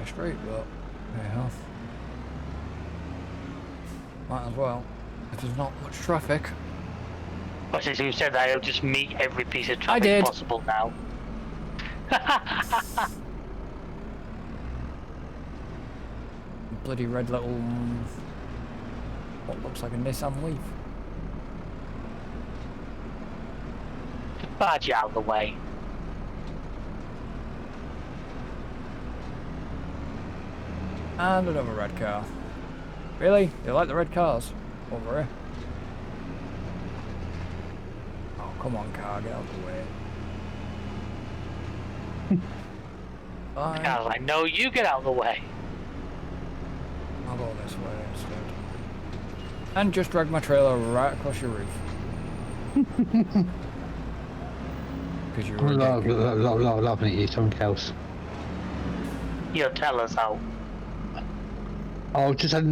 street, but anyhow. Might as well, if there's not much traffic. But since you said that, I'll just meet every piece of traffic did. possible now. Bloody red little, what looks like a Nissan Leaf. Badge out of the way. And another red car. Really? You like the red cars? Over here. Oh, come on, car, get out of the way. Fine. I was like, no, you get out of the way. I'll go this way instead. And just drag my trailer right across your roof. Because you're laughing at you, something else. You'll tell us how. Oh, just had a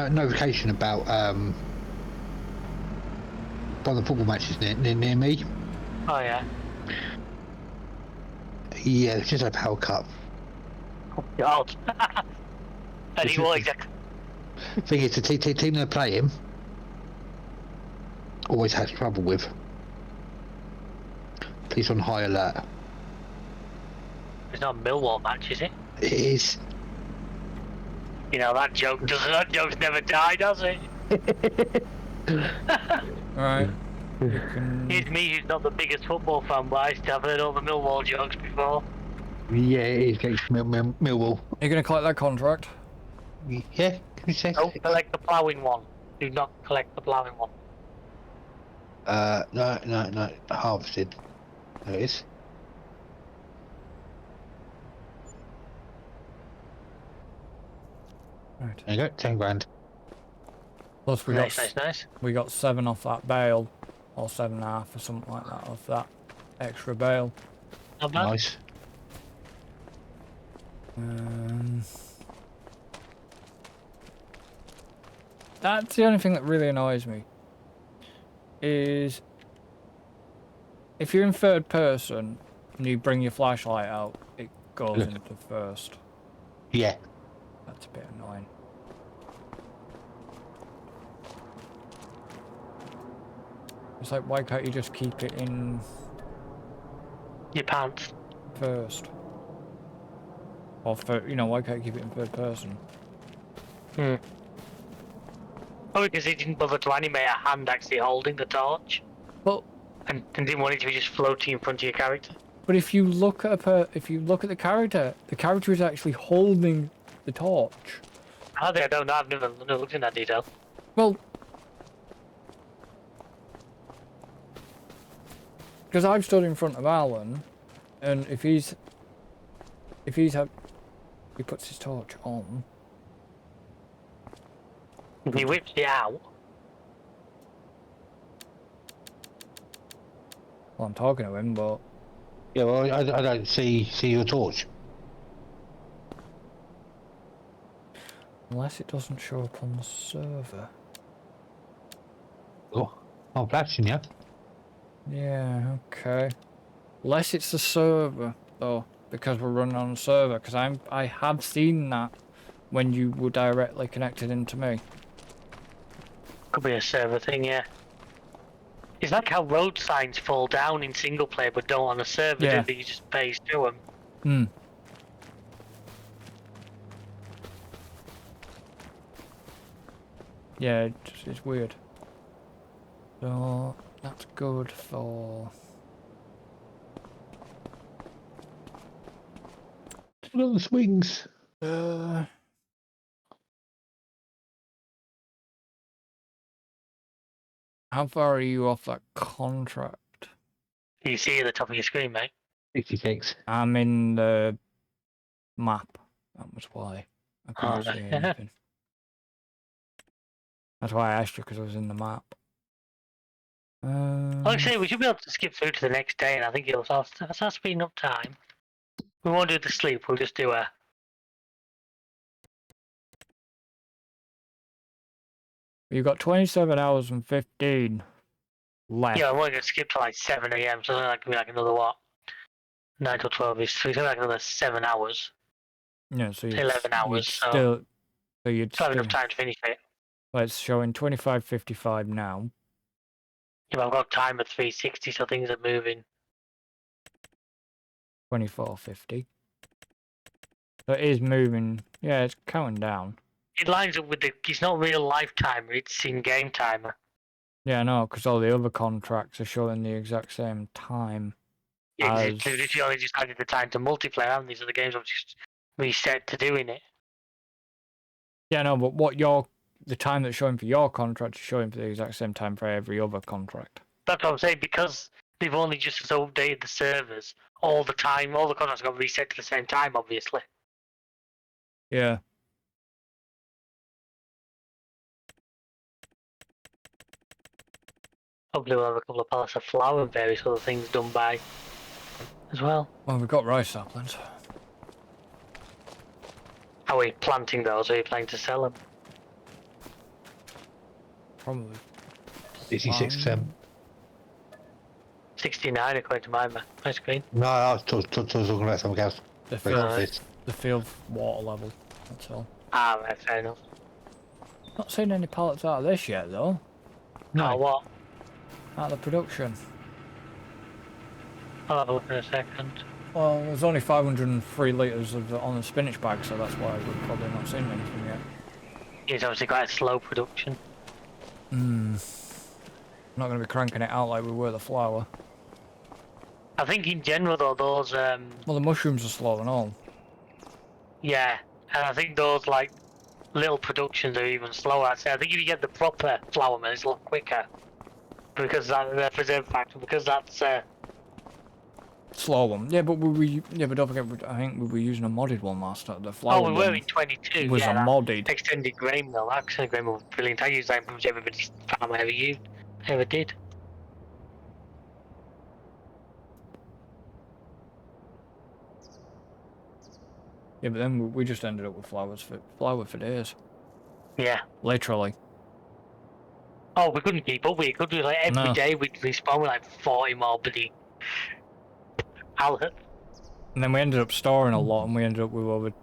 notification about one of the football matches near me. Oh yeah. Yeah, it's just a power cut. Oh God. And he was exactly. Thing is, the team they're playing always has trouble with. Police on high alert. It's not a Millwall match, is it? It is. You know that joke's never died, does it? Alright. You can... Here's me, who's not the biggest football fan, but I still have heard all the Millwall jokes before. Yeah, it is against Millwall. You're gonna collect that contract? Yeah, can you say? Don't collect the ploughing one. Do not collect the ploughing one. No, harvested. There it is. Right. There you go, 10 grand. Plus we Nice. we got 7 off that bail, or 7.5 or something like that off that extra bail. Not bad. Nice. That's the only thing that really annoys me. Is if you're in third person and you bring your flashlight out, it goes into first. Yeah. That's a bit annoying. It's like, why can't you just keep it in Your pants. first? Or why can't you keep it in third person? Oh, because he didn't bother to animate a hand actually holding the torch. Well, And didn't want it to be just floating in front of your character. but if you look at the character is actually holding the torch. I don't know, I've never looked in that detail. Well, because I've stood in front of Alan, and if he puts his torch on. He whips it out. Well, I'm talking to him, but Yeah, well, I don't see your torch. unless it doesn't show up on the server. Oh, I'm flashing you. Yeah, okay. Unless it's the server, though, because we're running on the server, because I have seen that when you were directly connected into me. Could be a server thing, yeah. It's like how road signs fall down in single player but don't on a server, Yeah. do they? You just phase through them. Hmm. Yeah, it's weird. So that's good for. Look at the swings. How far are you off that contract? You see at the top of your screen, mate. 66. I'm in the map. That was why I couldn't Oh, see no. anything. That's why I asked you, because I was in the map. Like I say, we should be able to skip through to the next day, and I think it'll start speeding up time. We won't do the sleep, we'll just do a... You've got 27 hours and 15 left. Yeah, I'm only going to skip to like 7 AM, so that could be like another what? 9 till 12 is, so it's like another 7 hours. Yeah, so It's you'd, 11 hours, you'd so still, so you'd still have still, enough time to finish it. well, it's showing 25:55 now. If I've got time at 360, so things are moving. 24:50. So it is moving. Yeah, it's counting down. It lines up with the. It's not real life timer. It's in-game timer. Yeah, I know, because all the other contracts are showing the exact same time. Yeah, As... they've literally only just added the time to multiplayer, haven't they? So the games have just reset to doing it. Yeah, no, but the time that's showing for your contract is showing for the exact same time for every other contract. That's what I'm saying, because they've only just updated the servers all the time. All the contracts got reset to the same time, obviously. Yeah. Hopefully we'll have a couple of pallets of flour and various other things done by as well. Well, we've got rice saplings. How are you planting those? Are you planning to sell them? Probably. 66%. 69 according to my screen. No, I was talking about something else. The Very field, obvious. the field water level. That's all. Ah, right, fair enough. Not seen any pallets out of this yet, though. Oh, what? Out of the production. I'll have a look in a second. Well, there's only 503 litres on the spinach bag, so that's why we've probably not seen anything yet. It's obviously quite a slow production. I'm not going to be cranking it out like we were the flour. I think in general though, those Well, the mushrooms are slow and all. yeah, and I think those like little productions are even slower. I'd say I think if you get the proper flour mill, it's a lot quicker because that preserve factor, because that's Slow one. Yeah, but but don't forget, I think we were using a modded one last time. The flour we were one in 22. was Yeah, a that modded. extended grain mill. That extended grain mill was brilliant. I used that in pretty much everybody's farm I ever did. Yeah, but then we just ended up with flour for days. Yeah. Literally. Oh, we couldn't keep up. We could do like every day we'd respawn with like 40 more bloody pallets. And then we ended up storing a lot, and we ended up with over,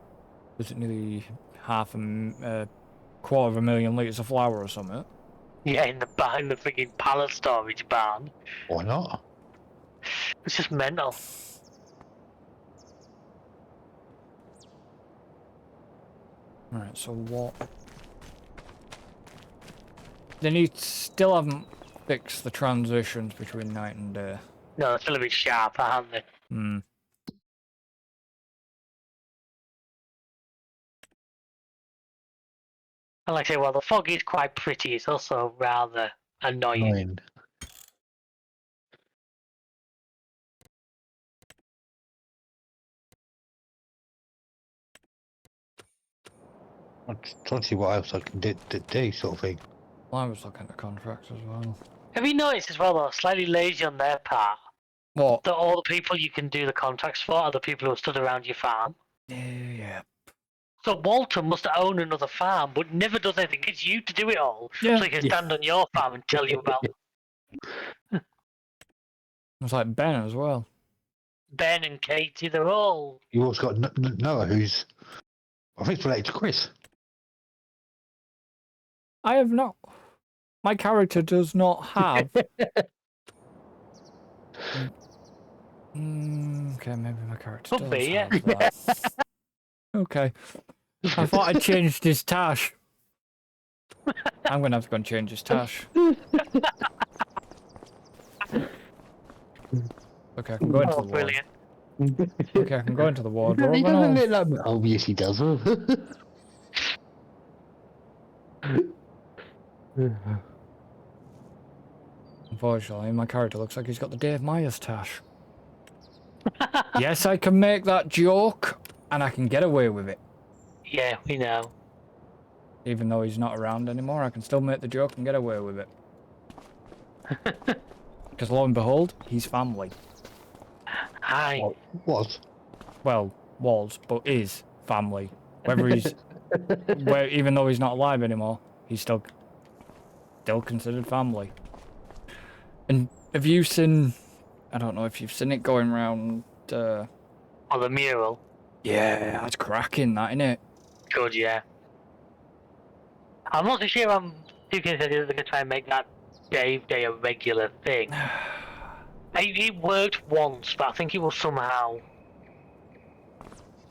was it nearly quarter of a million litres of flour or something? Yeah, in the freaking pallet storage barn. Why not? It's just mental. Right, so what? Still haven't fixed the transitions between night and day. No, it's still a bit sharp, haven't they? Hmm. And like I say, well, the fog is quite pretty. It's also rather annoying. I'm trying to see what else I can do sort of thing. Well, I was looking at the contracts as well. Have you noticed as well, though, slightly lazy on their part, What? that all the people you can do the contracts for are the people who have stood around your farm? Yeah. So Walter must own another farm, but never does anything. It's you to do it all, Yeah. so he can stand on your farm and tell you about It's like Ben as well. Ben and Katie. They're all. You also got Noah, who's I think related to Chris. I have not. My character does not have. Okay, maybe my character Could does be, yeah. have that. Okay. I thought I changed his tash. I'm gonna have to go and change his tash. Okay, I can go into the ward. Brilliant. Okay, I can go into the wardrobe. He and doesn't I'll- look like me. Oh, yes, he does. Unfortunately, my character looks like he's got the Dave Myers tash. Yes, I can make that joke, and I can get away with it. Yeah, we know. Even though he's not around anymore, I can still make the joke and get away with it. Because lo and behold, he's family. Hi. Was. Well, was, but is family. Whether he's... even though he's not alive anymore, he's still considered family. And have you seen... I don't know if you've seen it going around... On the mural. Yeah, that's cracking, that, innit? Good, yeah. I'm not so sure I'm too considered they're going to try and make that Dave Day a regular thing. It worked once, but I think it will somehow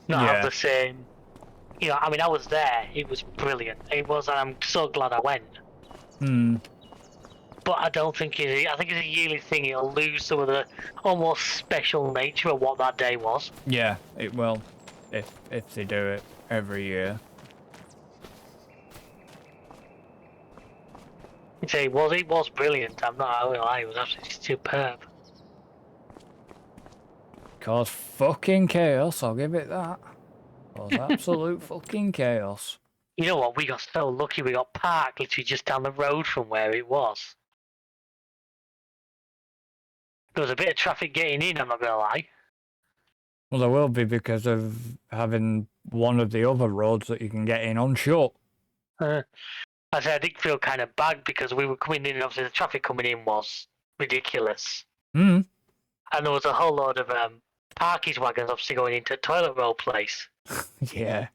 not have Yeah. the same. You know, I mean, I was there. It was brilliant. It was, and I'm so glad I went. Hmm. But I don't think I think it's a yearly thing. It'll lose some of the almost special nature of what that day was. Yeah, it will. If they do it every year. It was brilliant. I'm not gonna lie. It was absolutely superb. Cause fucking chaos, I'll give it that. Cause absolute fucking chaos. You know what? We got so lucky. We got parked literally just down the road from where it was. There was a bit of traffic getting in. I'm not gonna lie. Well, there will be because of having one of the other roads that you can get in on shut. I said I did feel kind of bad because we were coming in, and obviously the traffic coming in was ridiculous. Hmm. And there was a whole load of parkies wagons obviously going into toilet roll place. Yeah. And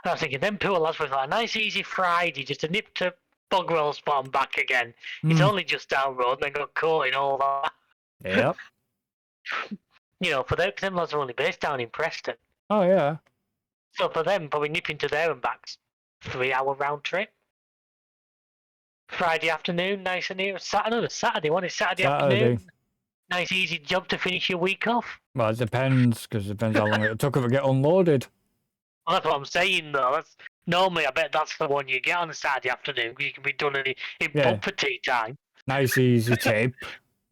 I was thinking, them poor lads with like a nice easy Friday just to nip to bog roll spot and back again. It's only just down road and they got caught in all that. Yep. You know, for them, 'cause them lads are only based down in Preston. Oh yeah. So for them, probably nipping to there and back's 3-hour round trip. Friday afternoon, nice and near. Saturday, what is Saturday afternoon? Nice easy job to finish your week off. Well, it depends, because it depends how long it took to get unloaded. Well, that's what I'm saying, though. Normally, I bet that's the one you get on a Saturday afternoon because you can be done in pub for tea time. Nice easy tip.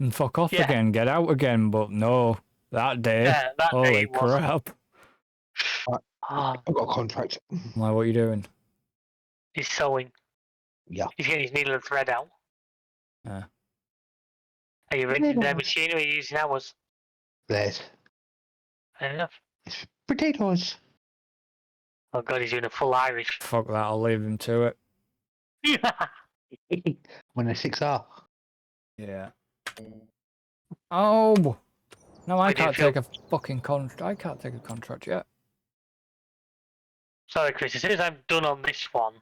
And fuck off again, get out again, but no. That day, Yeah, that holy day was. crap. Oh, I've got a contract. Like, what are you doing? he's sewing. Yeah. He's getting his needle and thread out. Yeah. Are you renting their machine or are you using ours? There's. Fair enough. It's potatoes. Oh god, he's doing a full Irish. Fuck that, I'll leave him to it. When they're 6R. Yeah. Oh! No, I Wait, do you can't feel- take a fucking contract. I can't take a contract yet. Sorry, Chris. As soon as I'm done on this one,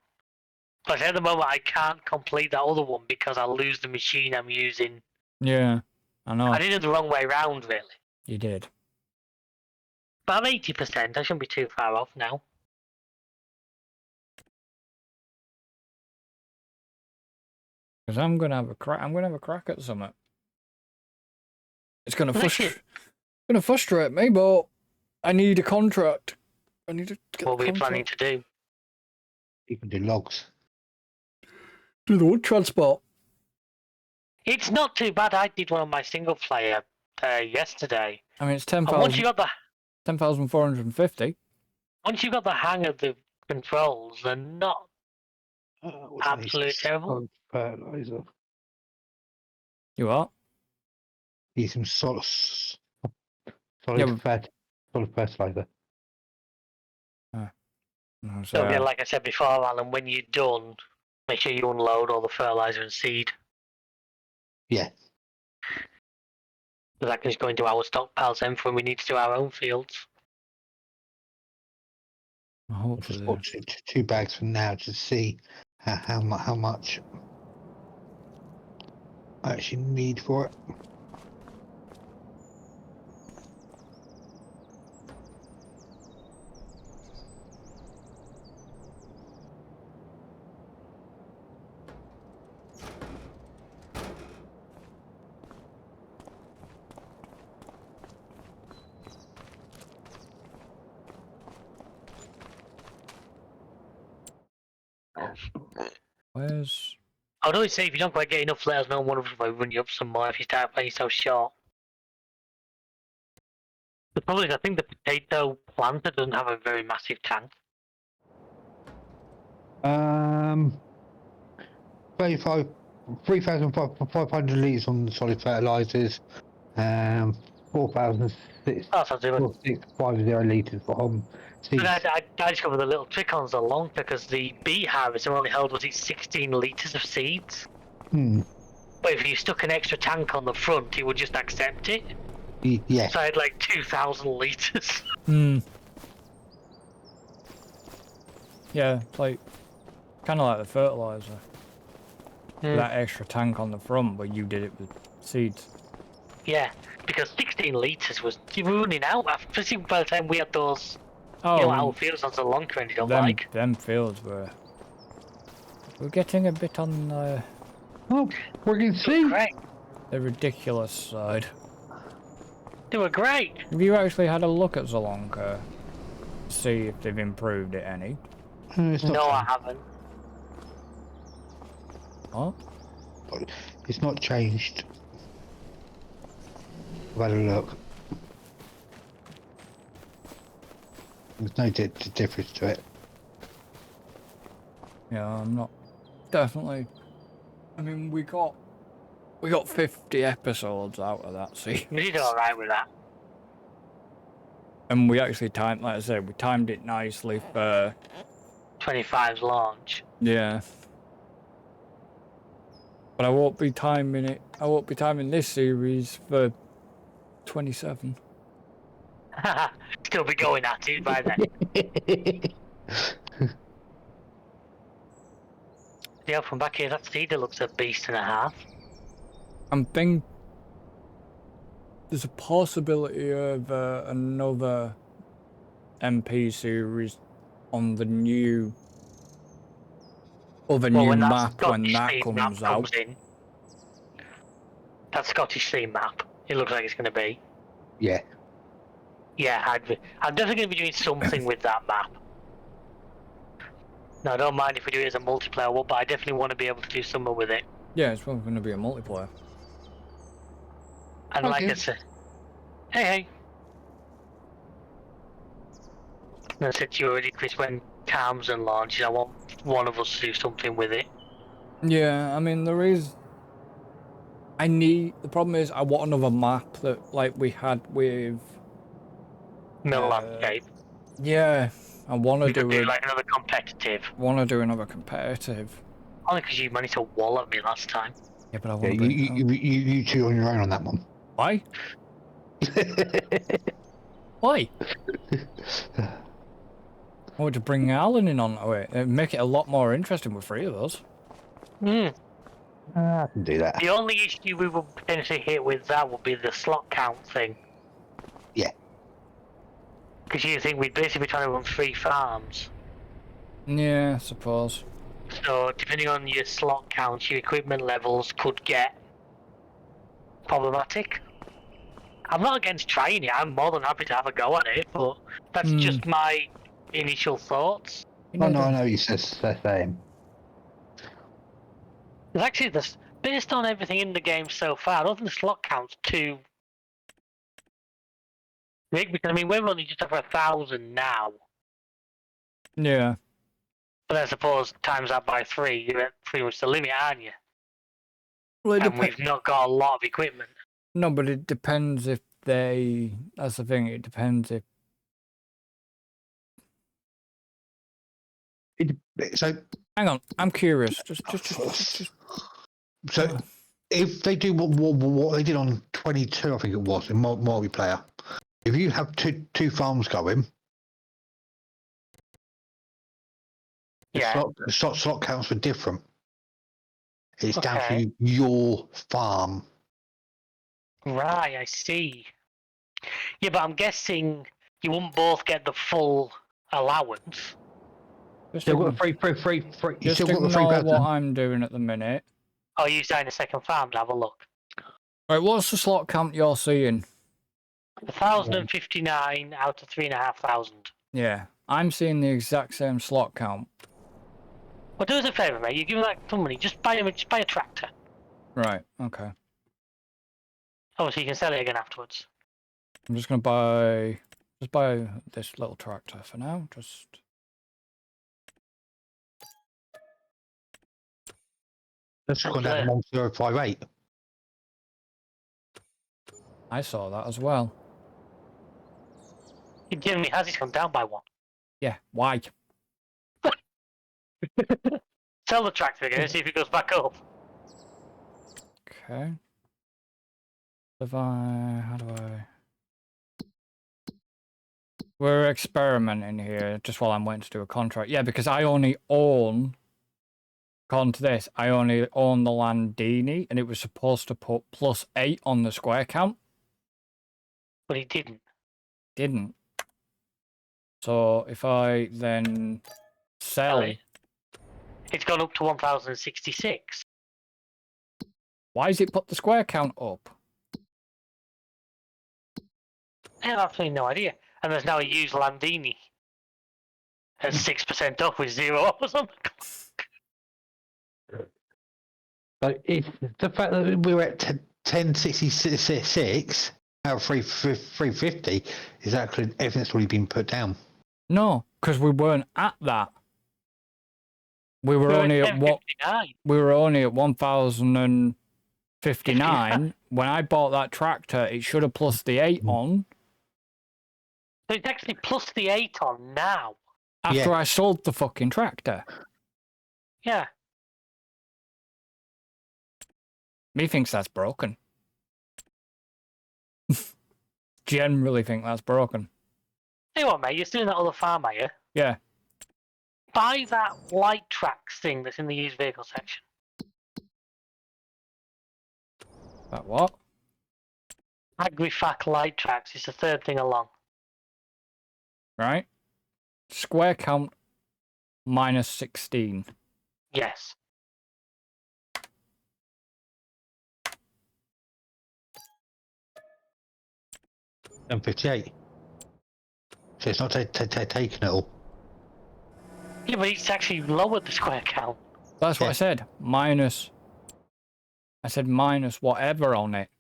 but at the moment I can't complete that other one because I'll lose the machine I'm using. Yeah, I know. I did it the wrong way round, really. You did. But I'm 80%. I shouldn't be too far off now. Because I'm gonna have a crack. I'm gonna have a crack at something. It's gonna frustrate me, but I need a contract. I need to get What a were you contract. planning to do? You can do logs. Do the wood transport. It's not too bad. I did one on my single player yesterday. I mean, it's And once you 10,000. got the 10,450. once you got the hang of the controls, they're not absolutely terrible. Fertilizer. You are? Need some solid Yeah, fertilizer. So yeah, like I said before, Alan, when you're done, make sure you unload all the fertilizer and seed. Yeah. So that can just go into our stockpiles then for when we need to do our own fields. I'll just bought two bags for now to see how much I actually need for it. Where's... I would always say if you don't quite get enough, let us know. One of us will run you up some more if you start playing so short. The problem is, I think the potato planter doesn't have a very massive tank. 3,500 litres on the solid fertilisers, 4,650 That's not too bad. litres for seeds. But I discovered a little trick on the long because the bee harvester only held, was it 16 litres of seeds? But if you stuck an extra tank on the front, he would just accept it. Yeah. So I had like 2,000 litres. Yeah, it's like kind of like the fertilizer. Hmm. That extra tank on the front, but you did it with seeds. Yeah, because 16 litres was running out. Especially by the time we had those, Oh, our fields on the long range. Don't them like. them fields we're getting a bit on Oh, we can They were see. great. the ridiculous side. They were great. Have you actually had a look at Zalonka? See if they've improved it any? It's not No, I changed. haven't. What? It's not changed. I've had a look. There's no difference to it. Yeah, I'm not definitely. I mean, we got 50 episodes out of that series. We did all right with that. And we actually timed, like I said, we timed it nicely for 25's launch. yeah. But I won't be timing it. I won't be timing this series for 27. Still be going at it by then. Yeah, from back here, that cedar looks a beast and a half. I'm thinking there's a possibility of another MP series on the new Well, new when that map when Scottish that theme map comes comes out. in, that Scottish theme map, it looks like it's going to be. Yeah. Yeah, I'm definitely going to be doing something with that map. No, I don't mind if we do it as a multiplayer one, but I definitely want to be able to do something with it. Yeah, it's probably going to be a multiplayer. And like I Okay. said, hey. And I said to you already, Chris, when Camden launches, I want one of us to do something with it. Yeah, I mean the problem is I want another map that like we had with Mill landscape. yeah, I want to We could do do it. like another competitive. Want to do another competitive. Only because you managed to wall at me last time. Yeah, but I Yeah, want to you two on your own on that one. Why? Why? I want to bring Alan in onto it. It'd make it a lot more interesting with 3 of us. Hmm. I can do that. The only issue we would potentially hit with that would be the slot count thing. Yeah. Because you think we'd basically be trying to run 3 farms. Yeah, I suppose. So depending on your slot counts, your equipment levels could get problematic. I'm not against trying it. I'm more than happy to have a go at it, but that's just my initial thoughts. No, I know you said the same. There's actually this, based on everything in the game so far, I don't think the slot count's too big, because I mean we're only just over 1,000 now. Yeah. But I suppose times that by 3, you're at pretty much the limit, aren't you? Well, And we've not got a lot of equipment. No, but it depends if they. That's the thing. It depends if. So Hang on, I'm curious. Just. So if they do what they did on 22, I think it was in multiplayer. If you have two farms going, Yeah. the slot counts are different. It's down Okay. to your farm. Right, I see. Yeah, but I'm guessing you won't both get the full allowance. Just Still got free. You just still got the ignore 3,000. what I'm doing at the minute. Oh, you signed a second farm to have a look. Right, what's the slot count you're seeing? 1,059 out of 3,500. Yeah, I'm seeing the exact same slot count. Well, do us a favour, mate. You give me like some money. Just buy a tractor. Right. Okay. Obviously, you can sell it again afterwards. I'm just gonna buy this little tractor for now. Just. That's gone down to 1058. I saw that as well. It generally has it gone down by 1. Yeah. Why? Sell the tractor again and see if it goes back up. Okay. How do I? We're experimenting here just while I'm waiting to do a contract. Yeah, because I only own, according to this, I only own the Landini, and it was supposed to put +8 on the square count. But he didn't. Didn't. So if I then sell, Really? It's gone up to 1,066. why does it put the square count up? I have absolutely no idea. And there's now a used Landini at 6% off with 0 offers on the clock. But if the fact that we were at 1066 out of 350 is actually everything's already been put down. No, because we weren't at that. We were only at what? 1059. We were only at 1,059 when I bought that tractor. It should have plus the 8 on. So it's actually plus the 8 on now. After I sold the fucking tractor. Yeah. Me thinks that's broken. Generally think that's broken. Hey, what, mate? You're still in that other farm, are you? Yeah. Buy that light tracks thing that's in the used vehicle section. That what? Agrifac light tracks. It's the third thing along. Right? Square count -16. Yes. And 58. So it's not taking it all. Yeah, but it's actually lowered the square count. That's what I said. Minus. I said minus whatever on it.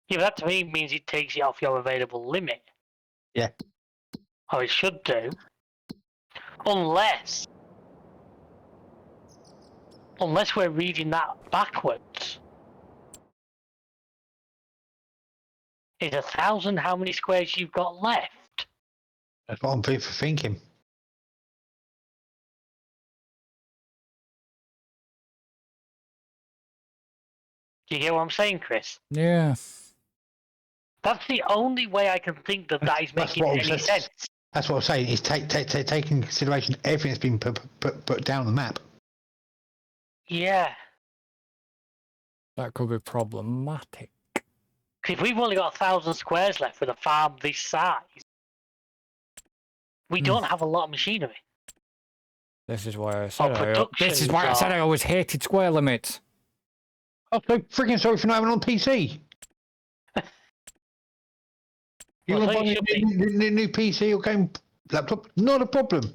Yeah, but that to me means it takes it off your available limit. Yeah. Or it should do. Unless we're reading that backwards. Is 1,000 how many squares you've got left? That's what I'm thinking. Do you get what I'm saying, Chris? Yeah. That's the only way I can think that that is making any sense. That's what I'm saying. Is taking into consideration everything that's been put down the map. Yeah. That could be problematic. Because if we've only got 1,000 squares left for the farm this size, we don't have a lot of machinery. This is why I said productions I always hated square limits. I'm so freaking sorry for not having it on PC. You Well, want so to buy a new PC or game laptop? Not a problem.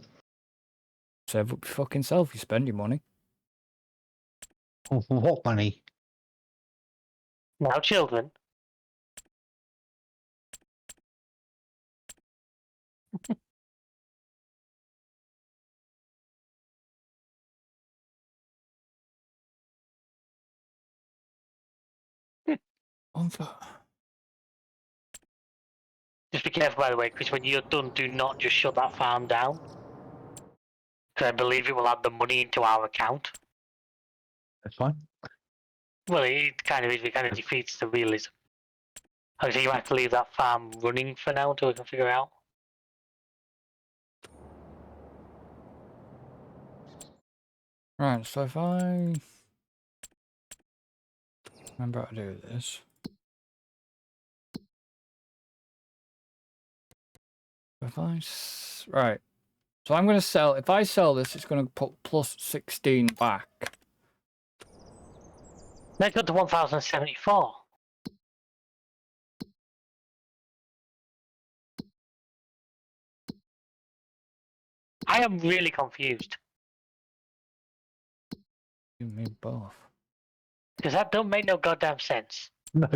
Save up your fucking self, you spend your money. What money? Now, children. Just be careful, by the way, because when you're done, do not just shut that farm down. Because I believe it will add the money into our account. That's fine. Well, it kind of is. It kind of defeats the realism. So you have to leave that farm running for now until we can figure it out. Right, so if I remember how to do this. Right, so I'm going to sell, if I sell this, it's going to put +16 back. Let's go to 1,074. I am really confused. You me both. Because that don't make no goddamn sense. No.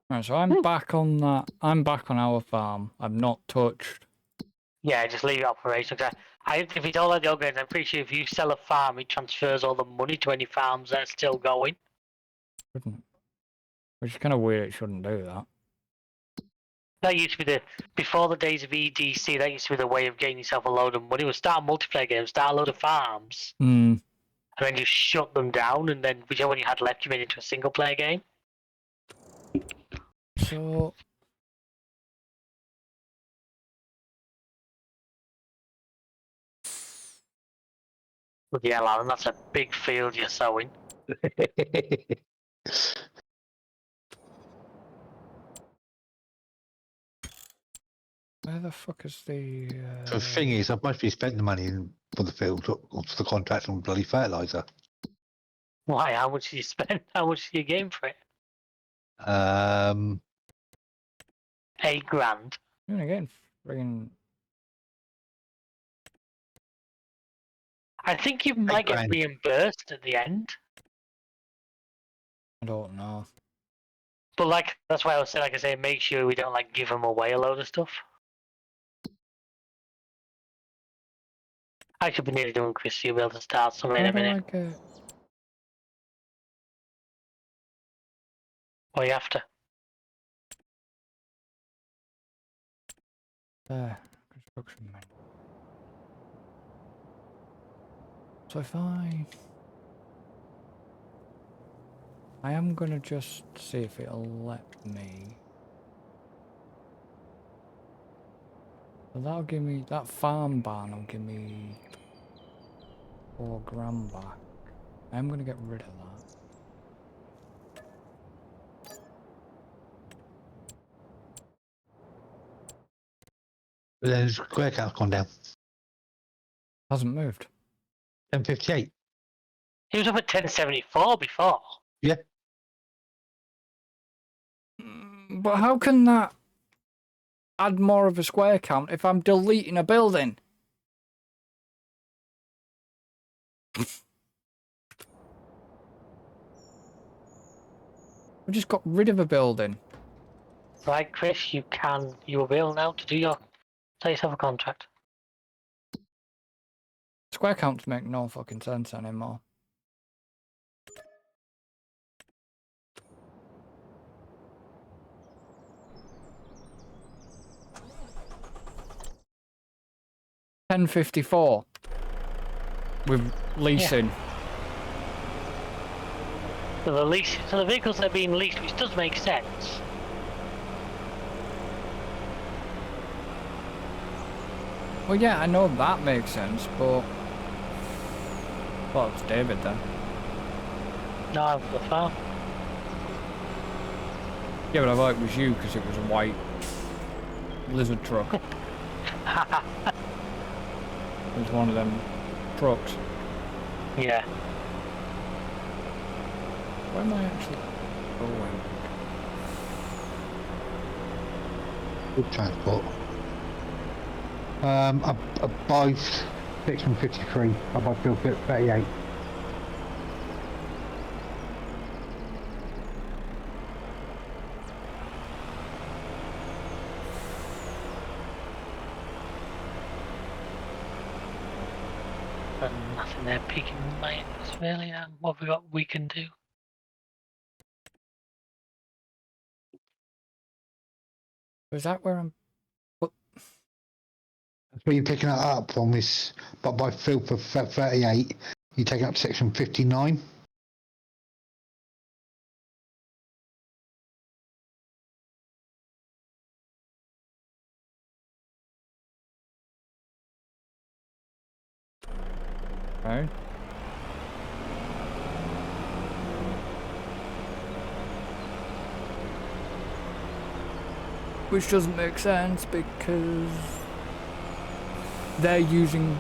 Right, so I'm back on that. I'm back on our farm. I've not touched. Yeah, just leave it operational. If it's all at the games, I'm pretty sure if you sell a farm, it transfers all the money to any farms that are still going. Shouldn't. Which is kind of weird. It shouldn't do that. That used to be before the days of EDC. That used to be the way of getting yourself a load of money. Was start a multiplayer game, start a load of farms, Hmm. and then you shut them down, and then whichever one you had left, you made it into a single player game. So. But yeah, Alan, that's a big field you're sowing. Where the fuck is the? So the thing is, I've mostly spent the money for the field, or for the contract on bloody fertilizer. Why? How much did you spend? How much did you gain for it? 8 grand. And again, friggin'. I think you might get grand. reimbursed at the end. I don't know. But like that's why I was saying, like I say, make sure we don't like give them away a load of stuff. I should be nearly done, Chris. You'll be able to start something in How a do I minute. get? What you after? There, construction menu. So if I am gonna just see if it'll let me. So that'll give me, that farm barn will give me 4 grand back. I am gonna get rid of that. But then the square count's gone down. Hasn't moved. 1058. He was up at 1074 before. Yeah. But how can that add more of a square count if I'm deleting a building? We just got rid of a building. Right, Chris, you will be able now to do your set yourself a contract. Square counts make no fucking sense anymore. $10.54 with leasing. So the vehicles that are being leased, which does make sense. Well, yeah, I know that makes sense, but well, it's David then. No, I'm for the farm. Yeah, but I thought it was you because it was a white lizard truck. It was one of them trucks. Yeah. Where am I actually going? Good transport. Above section 53, above field 38. But nothing there peaking my interest really. What have we can do? Is that where I'm? That's where you're picking that up from this, but by field for 38, you're taking up section 59. Right. Which doesn't make sense because they're using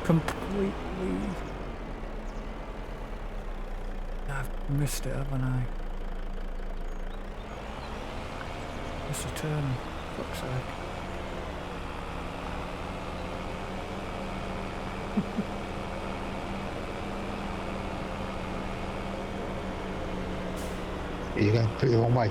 completely. I've missed it, haven't I? Missed a turn. Fuck's sake. You're going pretty the wrong way.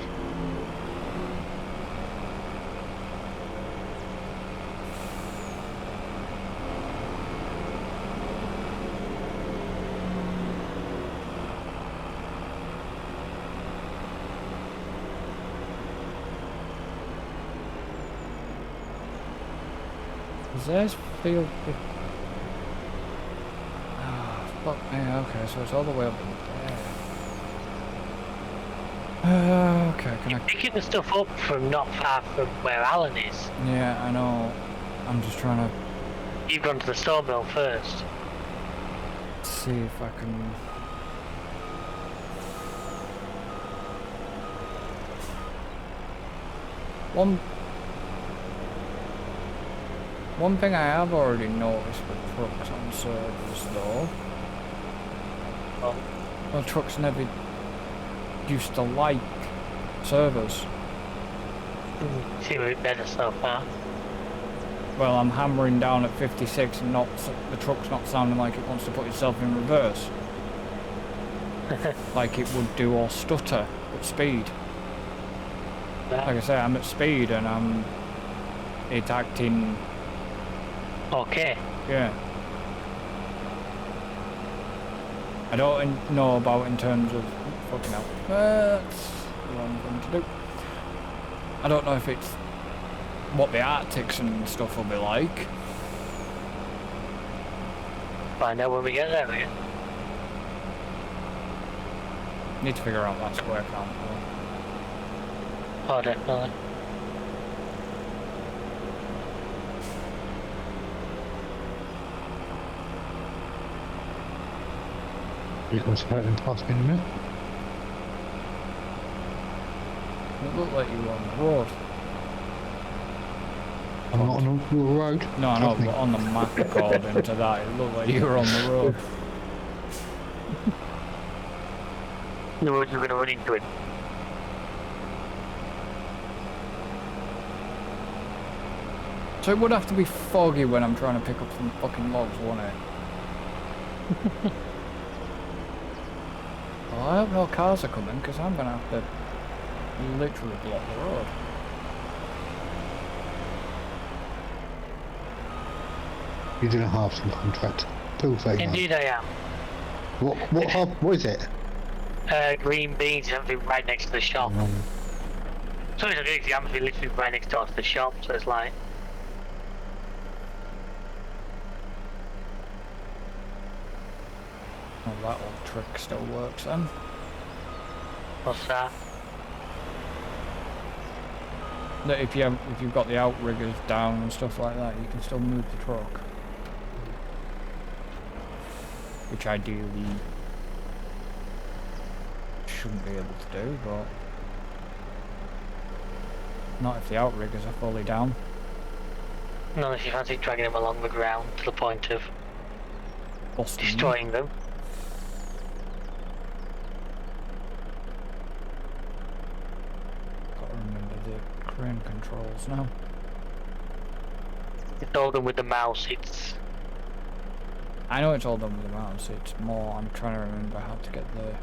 Does theirs feel... Ah, fuck me, okay, so it's all the way up there. Okay, can I... Picking the stuff up from not far from where Alan is. Yeah, I know. I'm just trying to You've gone to the sawmill first. see if I can... One thing I have already noticed with trucks on servers though, well, trucks never used to like servers. See it better so far. Well, I'm hammering down at 56 and the truck's not sounding like it wants to put itself in reverse. Like it would do or stutter at speed. Like I say, I'm at speed and it's acting... Okay. Yeah. I don't know about in terms of... Fucking hell. That's the wrong thing to do. I don't know if it's what the Arctics and stuff will be like. Find out when we get there again. Need to figure out that square count though. Oh, definitely. You're going to start in past me in a minute. It looked like you were on the road. I'm not on the road. No, I know, Trust me. but on the map according to that, it looked like you were on the road. No, you're going to run into it. So it would have to be foggy when I'm trying to pick up some fucking logs, won't it? Well, I hope no cars are coming, because I'm going to have to literally block the road. You're doing a half-some contract. Bill saying Indeed I am. What half? What is it? Green beans and everything right next to the shop. So it's a good example, literally right next door to the shop, so it's like... Oh, that old trick still works then. What's that? That if you've got the outriggers down and stuff like that, you can still move the truck. Which ideally shouldn't be able to do, but not if the outriggers are fully down. Not unless you fancy dragging them along the ground to the point of Busting them. destroying them. Gotta remember the crane controls now. It's all done with the mouse, it's... I know it's all done with the mouse, it's more I'm trying to remember how to get the...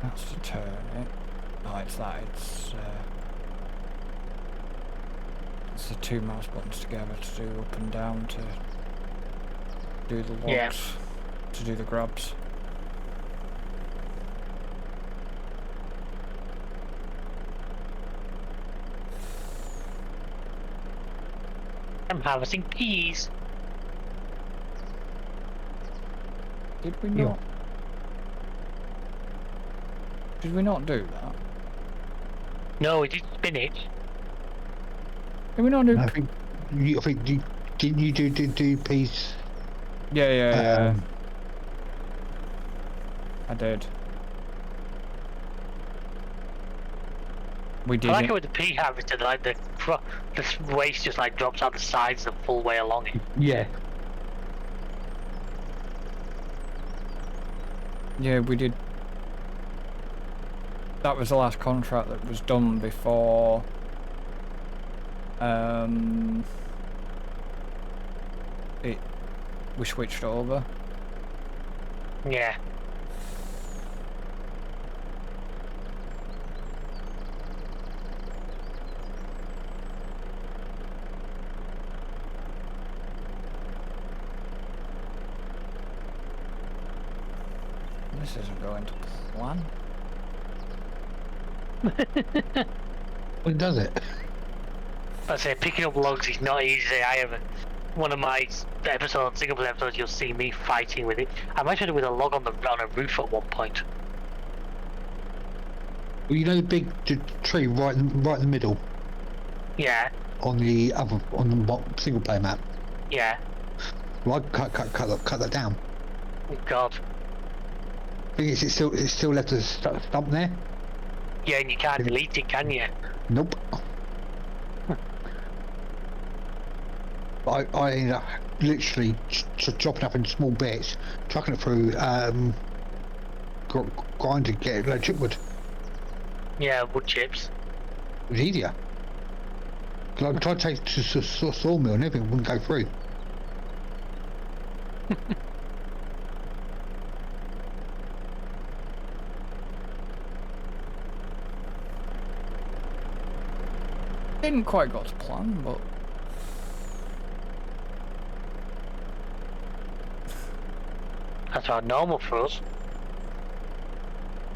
That's to turn it. Oh, it's that, it's the two mouse buttons together to do up and down to do the logs, Yeah. to do the grabs. I'm harvesting peas. Did we Yeah. not? Did we not do that? No, it is spinach. Did we not do? I think you didn't you do peas? Yeah. I did. We I did like it. it with the pea harvester, like the waste just like drops out the sides the full way along it. Yeah. Yeah, we did. That was the last contract that was done before we switched over. Yeah. This isn't going to plan. Well, does it? I say picking up logs is not easy. I have one of my episodes, single player episodes. You'll see me fighting with it. I might have it with a log on a roof at one point. Well, you know the big tree right in the middle Yeah, on the single player map. yeah. Well, I cut that down. Oh God. Thing is, it's still left a stump there. Yeah, and you can't delete it, can you? Nope. I ended up literally chopping up in small bits, chucking it through grinder to get it like chipwood. Yeah, wood chips. It was easier. Like, I tried to take to sawmill and everything wouldn't go through. Didn't quite go to plan, but That's about normal for us.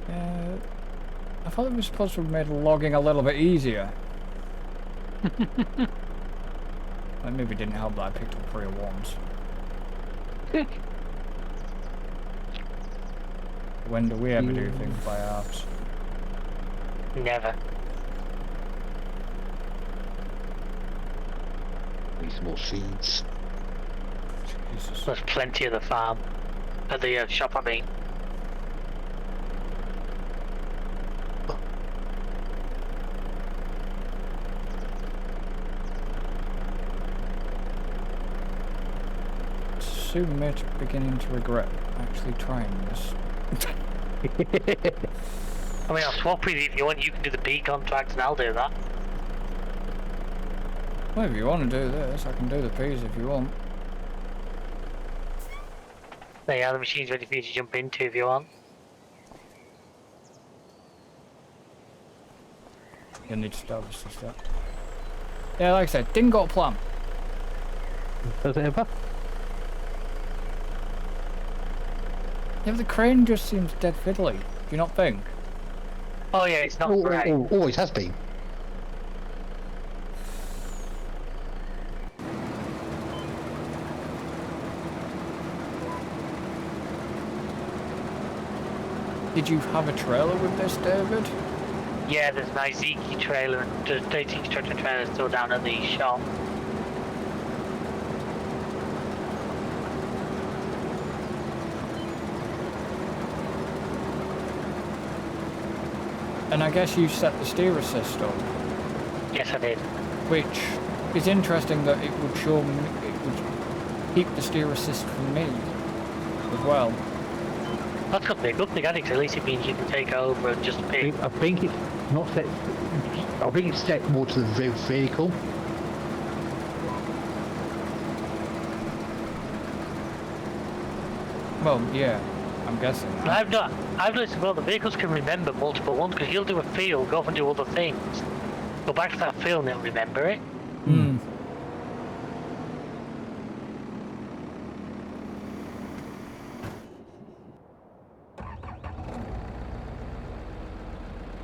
I thought it was supposed to have made logging a little bit easier. That maybe didn't help that I picked up 3 at once. When do we ever do things by halves? Never. Need some more seeds. Jesus. There's plenty of the farm. At the shop, I mean. Soon mate beginning to regret actually trying this. I mean, I'll swap with you if you want. You can do the B contract and I'll do that. Well, if you want to do this, I can do the P's if you want. There you are, the machine's ready for you to jump into if you want. You'll need to start this step. Yeah, like I said, didn't got a plan. Does it ever? Yeah, but the crane just seems dead fiddly. Do you not think? Oh yeah, it's not great. Always has been. Did you have a trailer with this, David? Yeah, there's an Izeki trailer and the Izeki tractor trailer still down at the shop. And I guess you set the steer assist up, Yes, I did. which is interesting that it would show me, it would keep the steer assist for me as well. That's got to be a good thing, I think, 'cause at least it means you can take over and just pick. I think it's not set. I think it's set more to the vehicle. Well, yeah, I'm guessing that. I've noticed as well the vehicles can remember multiple ones because you'll do a field, go off and do other things. Go back to that field and it'll remember it. Hmm.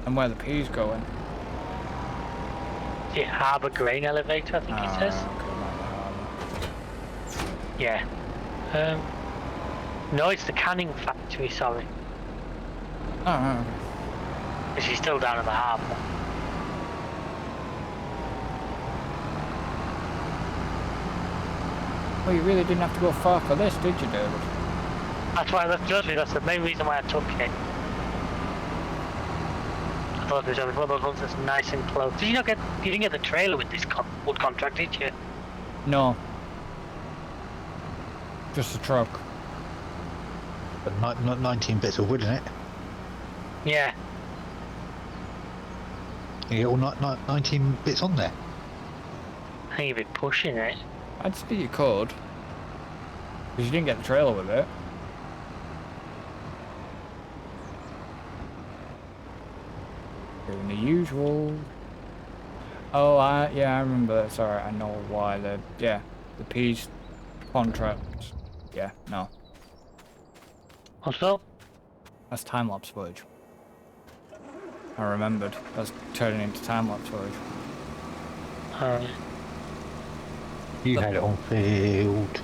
And where the P's going. The harbour grain elevator, I think it says. Yeah. No, it's the canning factory, sorry. Oh, She's still down at the harbour. well, you really didn't have to go far for this, did you, David? That's why that's the main reason why I took it. I thought it was one of those ones that's nice and close. You didn't get the trailer with this wood contract, did you? No. Just a truck. But not 19 bits of wood in it. Yeah. You get all 19 bits on there. I think you've been pushing it. I'd say you could. Because you didn't get the trailer with it. Doing the usual. Oh, yeah, I remember. It's alright, I know why. The P's contract. Yeah, no. What's up? That's time-lapse footage. I remembered. That's turning into time-lapse footage. You had it on field.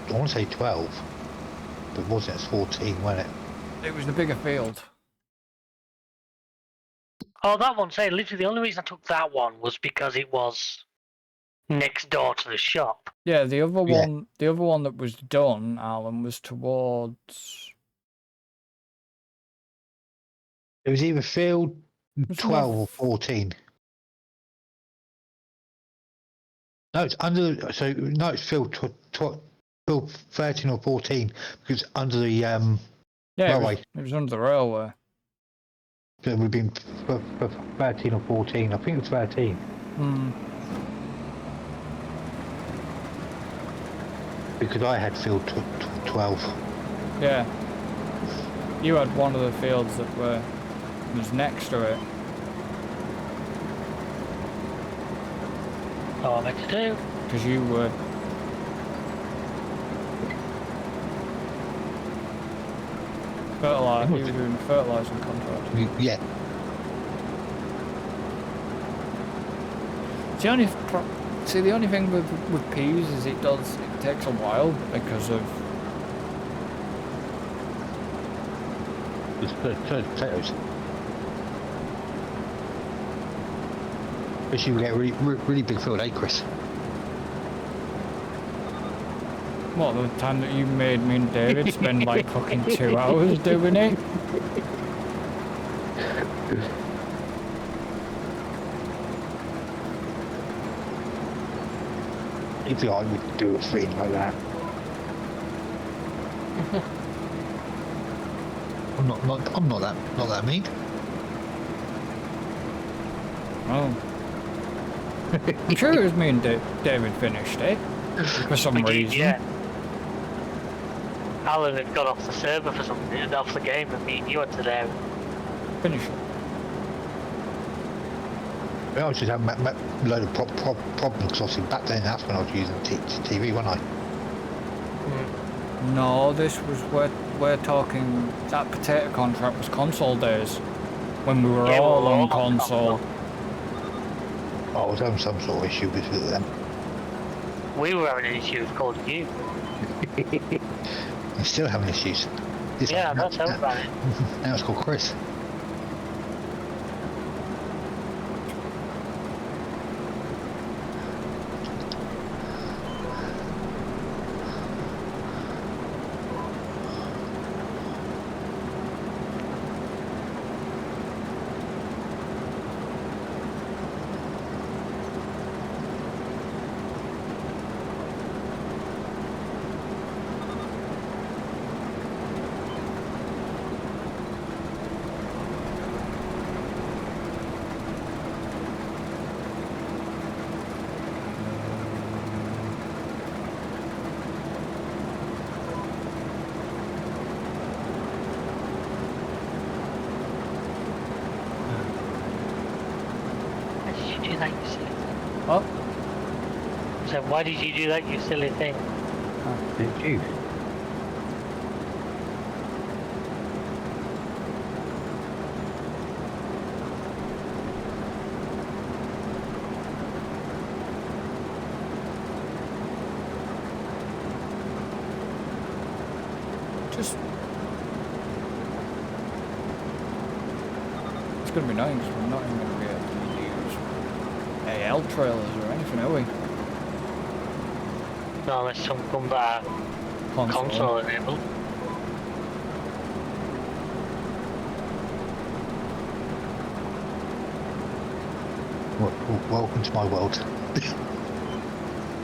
I want to say 12, but wasn't it? It's 14, wasn't it? It was the bigger field. Oh, that one. Say, literally, the only reason I took that one was because it was next door to the shop. Yeah, the other Yeah. one, the other one that was done, Alan, was towards. It was either field Was 12 another- or 14. No, it's under. So no, it's field field 13 or 14 because under the Yeah, it railway. was under the railway. So we've been for 13 or 14. I think it's 13. Hmm. Because I had field 12. Yeah. You had one of the fields that was next to it. Oh, I meant to do. Because you were. You were doing a fertilising contract. Yeah. The only thing with peas is it takes a while because of. It's potatoes. Especially we get a really big field, eh, Chris? What, the time that you made me and David spend like fucking 2 hours doing it? If I would do a thing like that. I'm not that mean. Oh. I'm sure it was me and David finished it. For some We did, reason. yeah. Alan had got off the server for something, off the game, and me and you had to there. Finish it. I was just having a load of problems because obviously back then that's when I was using TV, wasn't I? No, this was we're talking. That potato contract was console days. When we were Yeah, we all were on all on console. I was having some sort of issue with it then. We were having an issue with Call of Duty. I'm still having issues. Yeah, I'm not telling about it. Now it's called Chris. Why did you do that, you silly thing? What? So why did you do that, you silly thing? Did you? Just. It's gonna be nice. We're not even gonna be able to use AL trailers or anything, are we? No, unless some come back console enabled. Welcome to my world.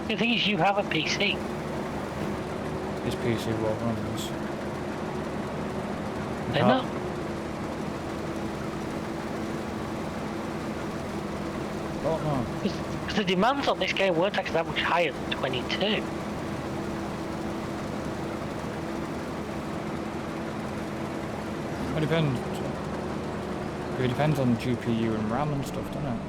The thing is, you have a PC. This PC will run this. They're not. Oh no. Because the demands on this game weren't actually that much higher than 22. It depends. It depends on GPU and RAM and stuff, doesn't it?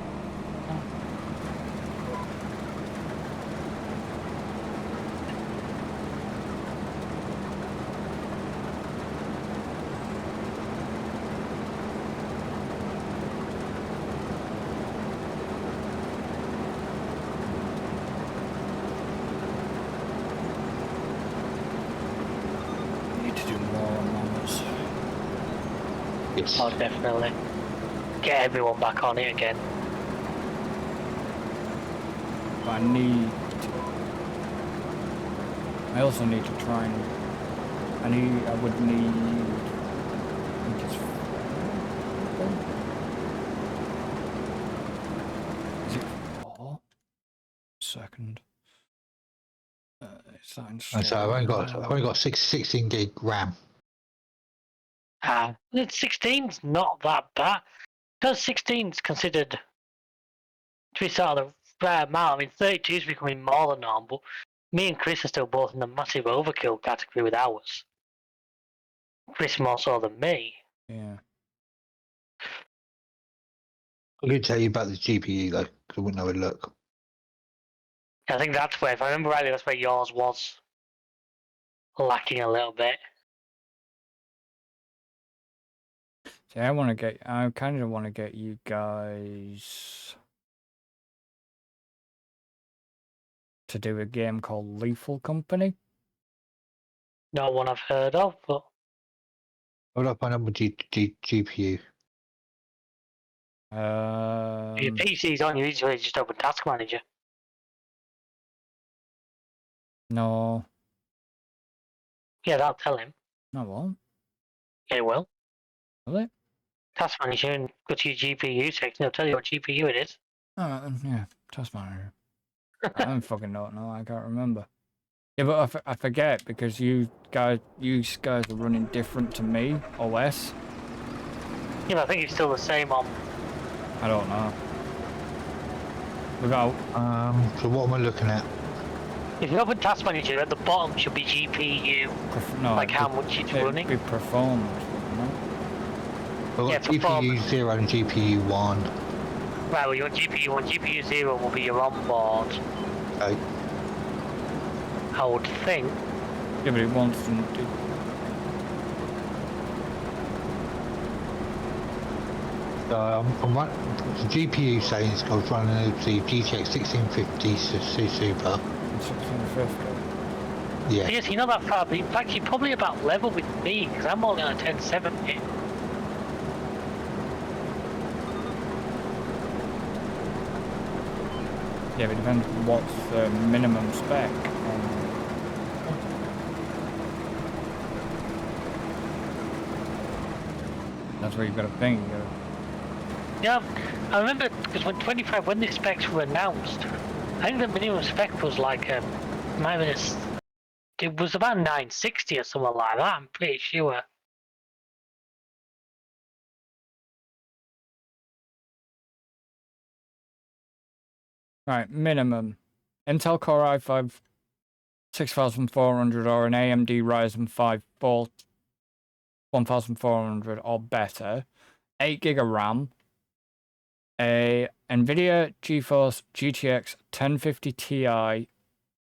Yes. Oh, definitely. Get everyone back on it again. But I also need to try and. I would need. I think it's. Is it 4? Second. Is that installed? So I've only got 16 gig RAM. 16's not that bad. Because 16's considered to be sort of the rare amount. I mean, 32 is becoming more than normal. Me and Chris are still both in the massive overkill category with ours. Chris more so than me. Yeah. I can tell you about the GPU though, because I wouldn't know where to look. I think that's where, if I remember rightly, that's where yours was lacking a little bit. See, I kind of want to get you guys to do a game called Lethal Company. No one I've heard of, but Hold up, I know my GPU. your PC's on, you usually just open Task Manager. No, Yeah, that'll tell him. no, it won't. Yeah, it will. Will it? Task Manager and go to your GPU section, it'll tell you what GPU it is. Alright then, yeah, Task Manager. I don't fucking know it now, I can't remember. Yeah, but I forget because you guys are running different to me, OS. Yeah, but I think it's still the same on. I don't know. Without, So what am I looking at? If you open Task Manager, at the bottom should be GPU, no, like how much it's running. It'd be performance, wouldn't it? I've Yeah, got GPU performance. 0 and GPU 1. Right, well, you want GPU 1, GPU 0 will be your onboard, Okay. I would think. Yeah, but it wants to do. I'm running the GPU settings. I was running the GTX 1650 Super. 1650. Yeah. Yes, you're not that far, but in fact, you're probably about level with me, because I'm only on a 1070. Yeah, but it depends what's the minimum spec. That's what you've got to think. Yeah, I remember, because when the specs were announced, I think the minimum spec was like, it was about 960 or something like that, I'm pretty sure. Right, minimum. Intel Core i5 6400 or an AMD Ryzen 5 1400 or better. 8 gig of RAM. A NVIDIA GeForce GTX 1050 Ti AMD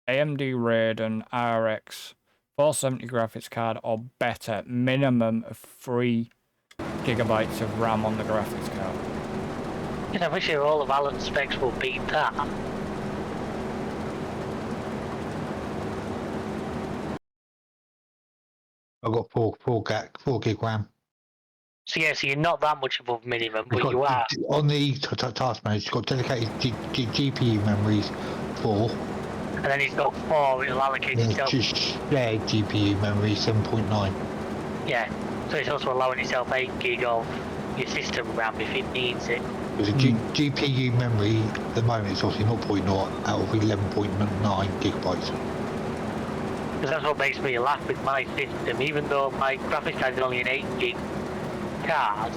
Radeon RX 470 graphics card or better. Minimum of 3 gigabytes of RAM on the graphics card. Yeah, I'm sure all of Alan's specs will beat that. I've got 4 gig RAM. So yeah, so you're not that much above minimum, but you are. On the task manager, it's got dedicated GPU memories 4. And then he's got 4, it'll allocate itself. Just shared GPU memory 7.9. Yeah, so it's also allowing itself 8 gig of your system RAM if it needs it. There's a GPU memory at the moment, it's obviously 0.0 out of 11.9 gigabytes. Because that's what makes me laugh with my system. Even though my graphics card is only an 8 gig card,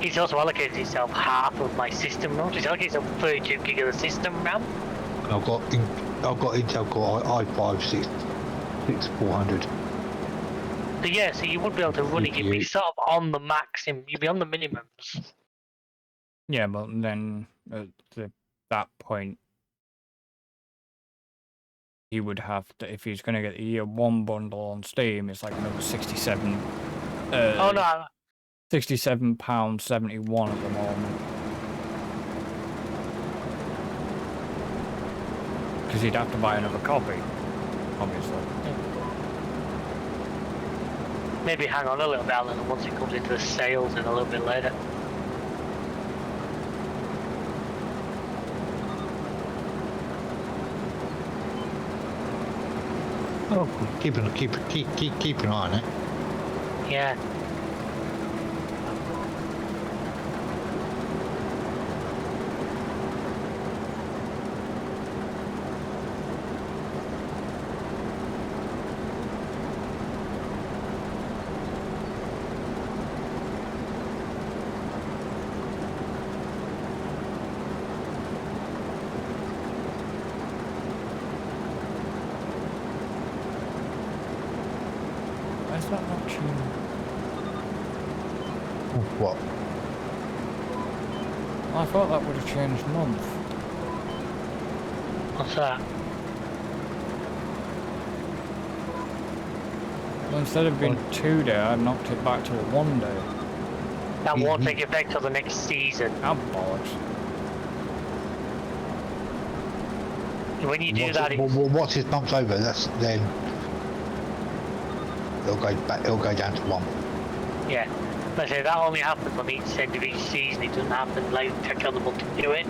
it's also allocated itself half of my system RAM. So it's allocated itself 32 gig of the system RAM. And I've got Intel Core i5 6400. So yeah, so you would be able to run it. You'd be sort of on the maximum. You'd be on the minimums. Yeah, but then at that point, he would have to, if he's going to get the year 1 bundle on Steam, it's like another 67. Oh no. £67.71 at the moment. Because he'd have to buy another copy, obviously. Maybe hang on a little bit, Alan, and once it comes into the sales in a little bit later. Oh, keep an eye on it. Yeah. Where's that not tuned? What? I thought that would have changed month. What's that? Well, instead of being 2 day, I knocked it back to a 1 day. That won't take effect till the next season. Ah, bollocks. When you do that, Once his bump's over, then it'll go back. It'll go down to 1. yeah. But I say that only happens on each end of each season. It doesn't happen like take on the month to do it.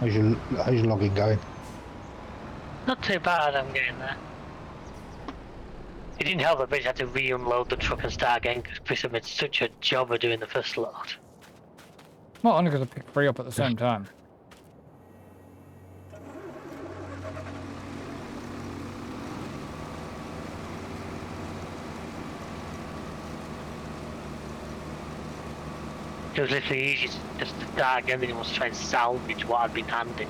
How's your logging going? Not too bad, I'm getting there. It didn't help that Bridge had to re-unload the truck and start again because Chris made such a job of doing the first load. Well, only because I picked 3 up at the same time. It was literally easy to just start again than it was to try and salvage what had been handed.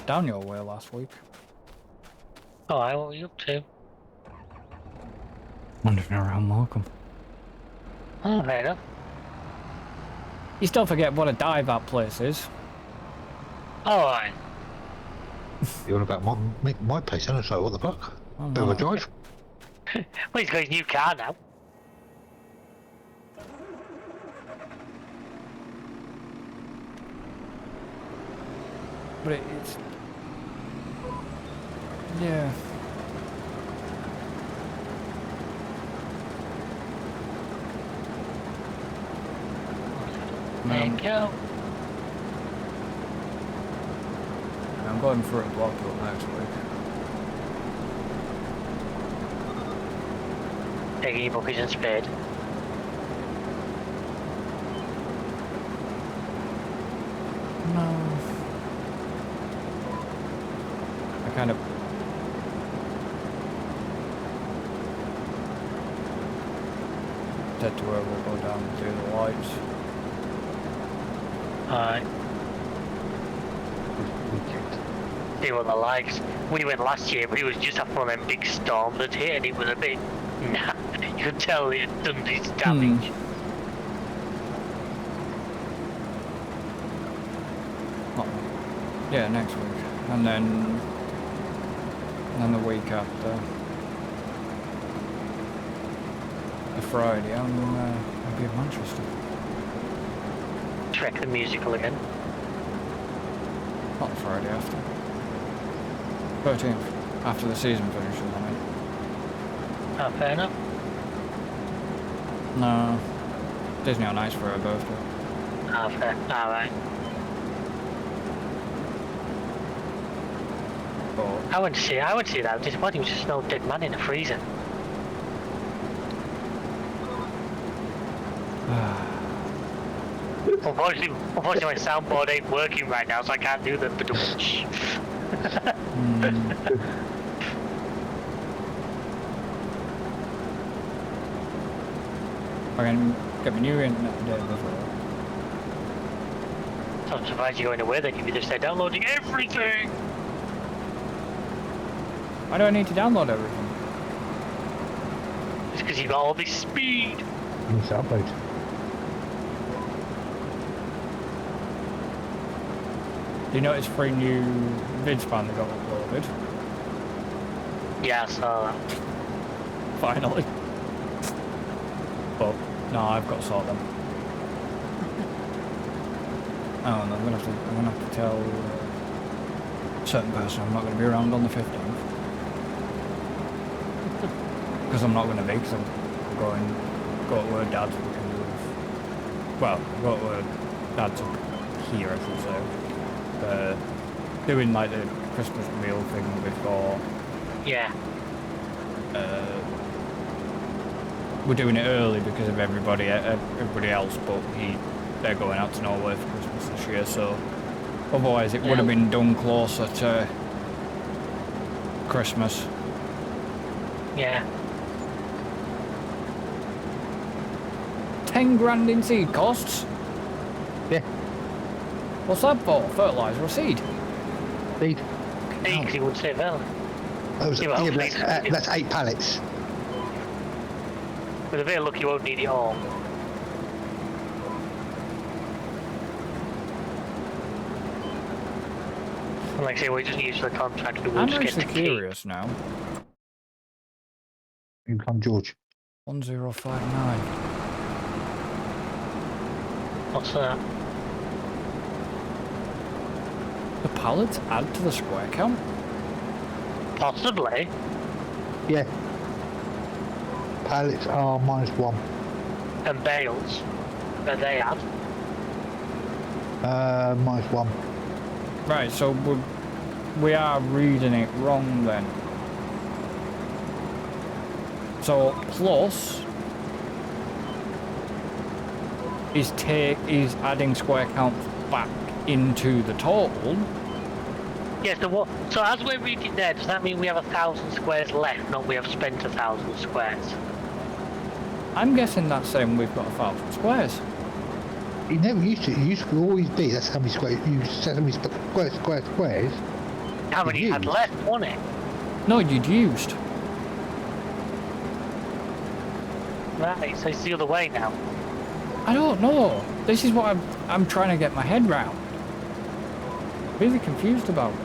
Down your way last week. Alright, what were you up to? Wandering around Morecambe. Oh, fair enough. You still forget what a dive that place is. Alright. You're on about my place, and so what the fuck? Oh, Bit of no. a drive. Well, he's got his new car now. But it's... Yeah. Thank you. I'm going for a block up next week. Taking your buckets and spade. No. I kind of... Said to where we'll go down and do the lights. Alright. See what the likes. We went last year, but it was just after one of them big storms that hit, and it was a bit. Nah, you could tell it had done its damage. Oh, yeah, next week. And then the week after. The Friday, I'll be in Manchester. Trek the musical again. Not the Friday after. 13th. After the season finishes, I mean. Oh, fair enough. No. Disney on Ice for her birthday. Oh, fair. Alright. But I went to see that. I was disappointed. It was just no dead man in the freezer. Unfortunately, my soundboard ain't working right now, so I can't do the badoosh. I can get my new internet today before. I'm surprised you're going away then. You just said downloading everything. Why do I need to download everything? It's because you've got all this speed. You need to upload. Do you notice 3 new vids span that got uploaded? Yeah, I saw that. Finally. But no, I've got to sort them. Oh no, I'm gonna have to tell a certain person I'm not gonna be around on the 15th. Because I'm not gonna be, because I'm go to her dad's because of, well, go to her dad's here, I should say. Doing like the Christmas meal thing before. Yeah. We're doing it early because of everybody else, but they're going out to Norway for Christmas this year, so otherwise it would have been done closer to Christmas. Yeah. 10 grand in seed costs? Yeah, What's that for? Fertiliser or seed? seed. Because you would say well. That was, Yeah, well, yeah, but that's 8 pallets. With a bit of luck, you won't need it all. And like I say, we just use the contract. We'll I'm just get actually to keep. curious now. You come, George. 1059. What's that? The pallets add to the square count? Possibly. Yeah. Pallets are -1. And bales that they have. -1. Right, so we are reading it wrong then. So plus is adding square counts back into the total. Yes, so as we're reading there, does that mean we have 1,000 squares left, not we have spent 1,000 squares? I'm guessing that's saying we've got 1,000 squares. It never used to. It used to always be. That's how many squares. That's how many squares. How many you had Used. left, wasn't it? No, you'd used. Right, so it's the other way now. I don't know. This is what I'm trying to get my head round. Really confused about it.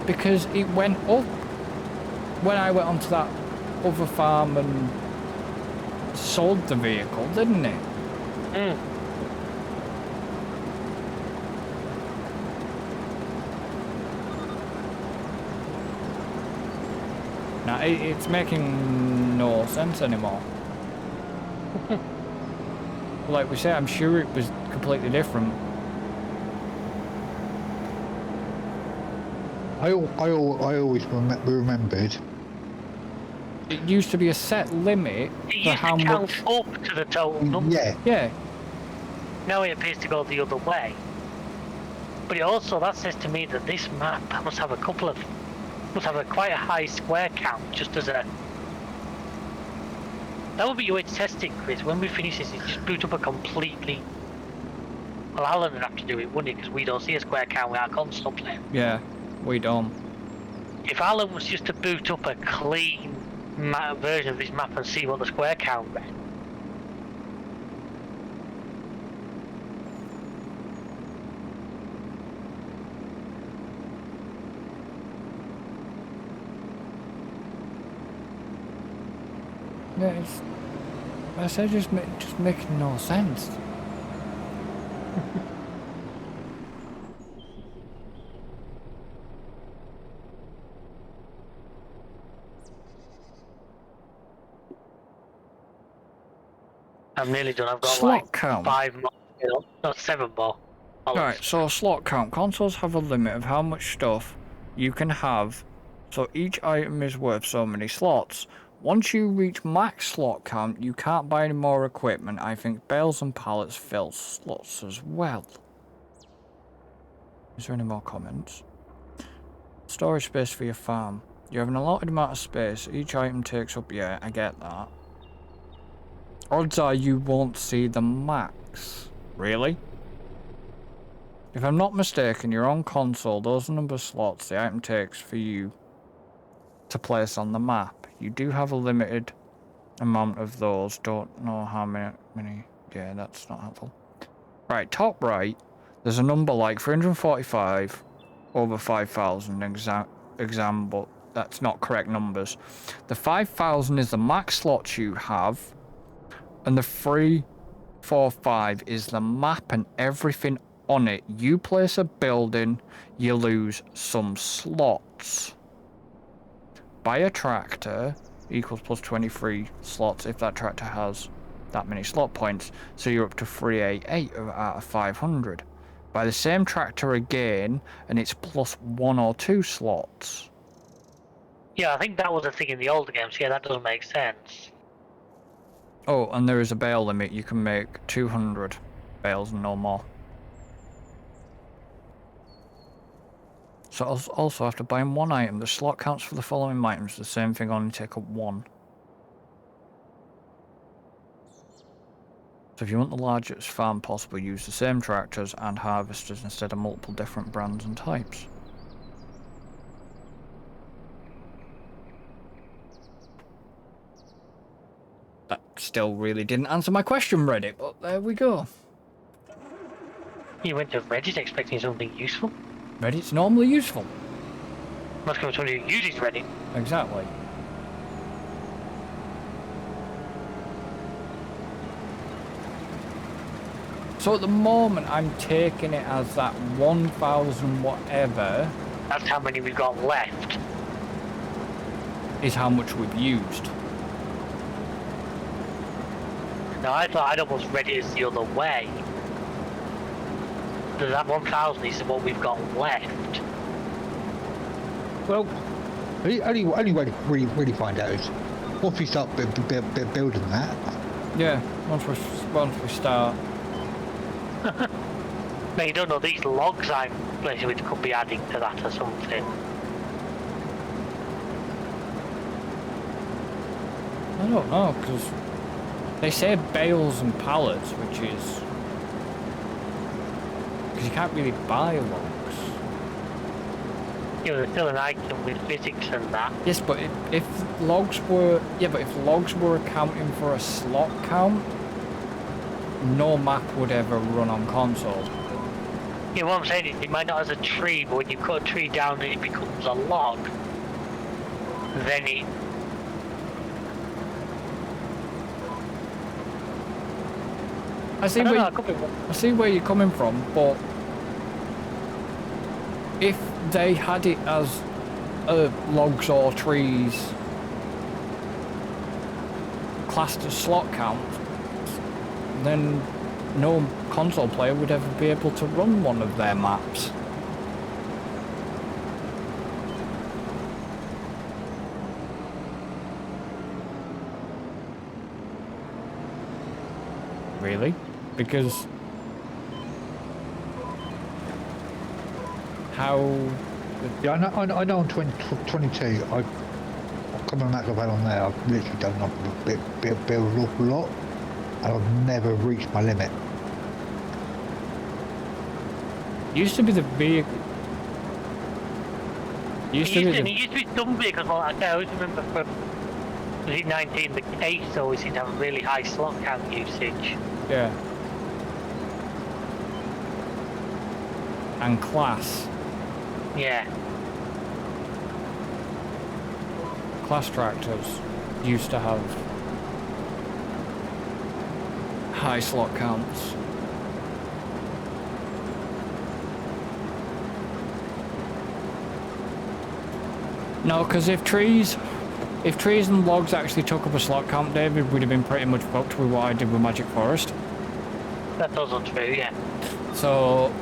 Because it went up when I went onto that other farm and sold the vehicle, didn't it? Mm. Now, it's making no sense anymore. Like we say, I'm sure it was completely different. I always remembered. It used to be a set limit It for used how to count much. up to the total number. Yeah. Yeah, Now it appears to go the other way. But it also, that says to me that this map must have quite a high square count, just as a... That would be your way to test it, Chris. When we finish this, just boot up a completely... Well, Alan would have to do it, wouldn't he? Because we don't see a square count with our console playing. yeah, we don't. If Alan was just to boot up a clean version of this map and see what the square count read. Yeah, I said just making no sense. I'm nearly done. I've got Slot like count. 5 more. No, 7 more. Alright, so slot count. Consoles have a limit of how much stuff you can have, so each item is worth so many slots. Once you reach max slot count, you can't buy any more equipment. I think bales and pallets fill slots as well. Is there any more comments? Storage space for your farm. You have an allotted amount of space. Each item takes up... Yeah, I get that. Odds are you won't see the max. Really? If I'm not mistaken, you're on console. Those are number of slots the item takes for you to place on the map. You do have a limited amount of those. Don't know how many. Yeah, that's not helpful. Right, top right, there's a number like 345 over 5,000 exam, but that's not correct numbers. The 5,000 is the max slots you have, and the 345 is the map and everything on it. You place a building, you lose some slots. Buy a tractor equals plus 23 slots if that tractor has that many slot points, so you're up to 388 out of 500. Buy the same tractor again, and it's plus 1 or 2 slots. Yeah, I think that was a thing in the older games. Yeah, that doesn't make sense. Oh, and there is a bale limit. You can make 200 bales and no more. So also after buying 1 item, the slot counts for the following items. The same thing, only take up 1. So if you want the largest farm possible, use the same tractors and harvesters instead of multiple different brands and types. That still really didn't answer my question, Reddit, but there we go. You went to Reddit expecting something useful? Reddit's normally useful. Must come from somebody who uses Reddit. Exactly. So at the moment, I'm taking it as that 1,000 whatever That's how many we've got left. is how much we've used. Now I thought I'd almost read it as the other way. That 1,000 is what we've got left. Well, the only way to really find out is once we start building that. Yeah, once we start. Now you don't know these logs I'm placing which could be adding to that or something. I don't know, because they say bales and pallets, which is... because you can't really buy logs. You know, there's still an item with physics and that. Yes, but if logs were... yeah, but if logs were accounting for a slot count, no map would ever run on console. You know what I'm saying is it might not as a tree, but when you cut a tree down and it becomes a log, then it... I see where you're coming from, but if they had it as logs or trees classed as slot count, then no console player would ever be able to run one of their maps. Really? Because how... Yeah, I know on 2022, I've come on that I've had on there, I've literally done an awful lot, and I've never reached my limit. used to be the vehicle... It used to be some vehicles like that. I always remember from was it 19, the Ace always seemed to have a really high slot count usage. Yeah. And class. Yeah. Class tractors used to have high slot counts. No, because if trees and logs actually took up a slot count, David, would have been pretty much fucked with what I did with Magic Forest. That's also true, yeah. So,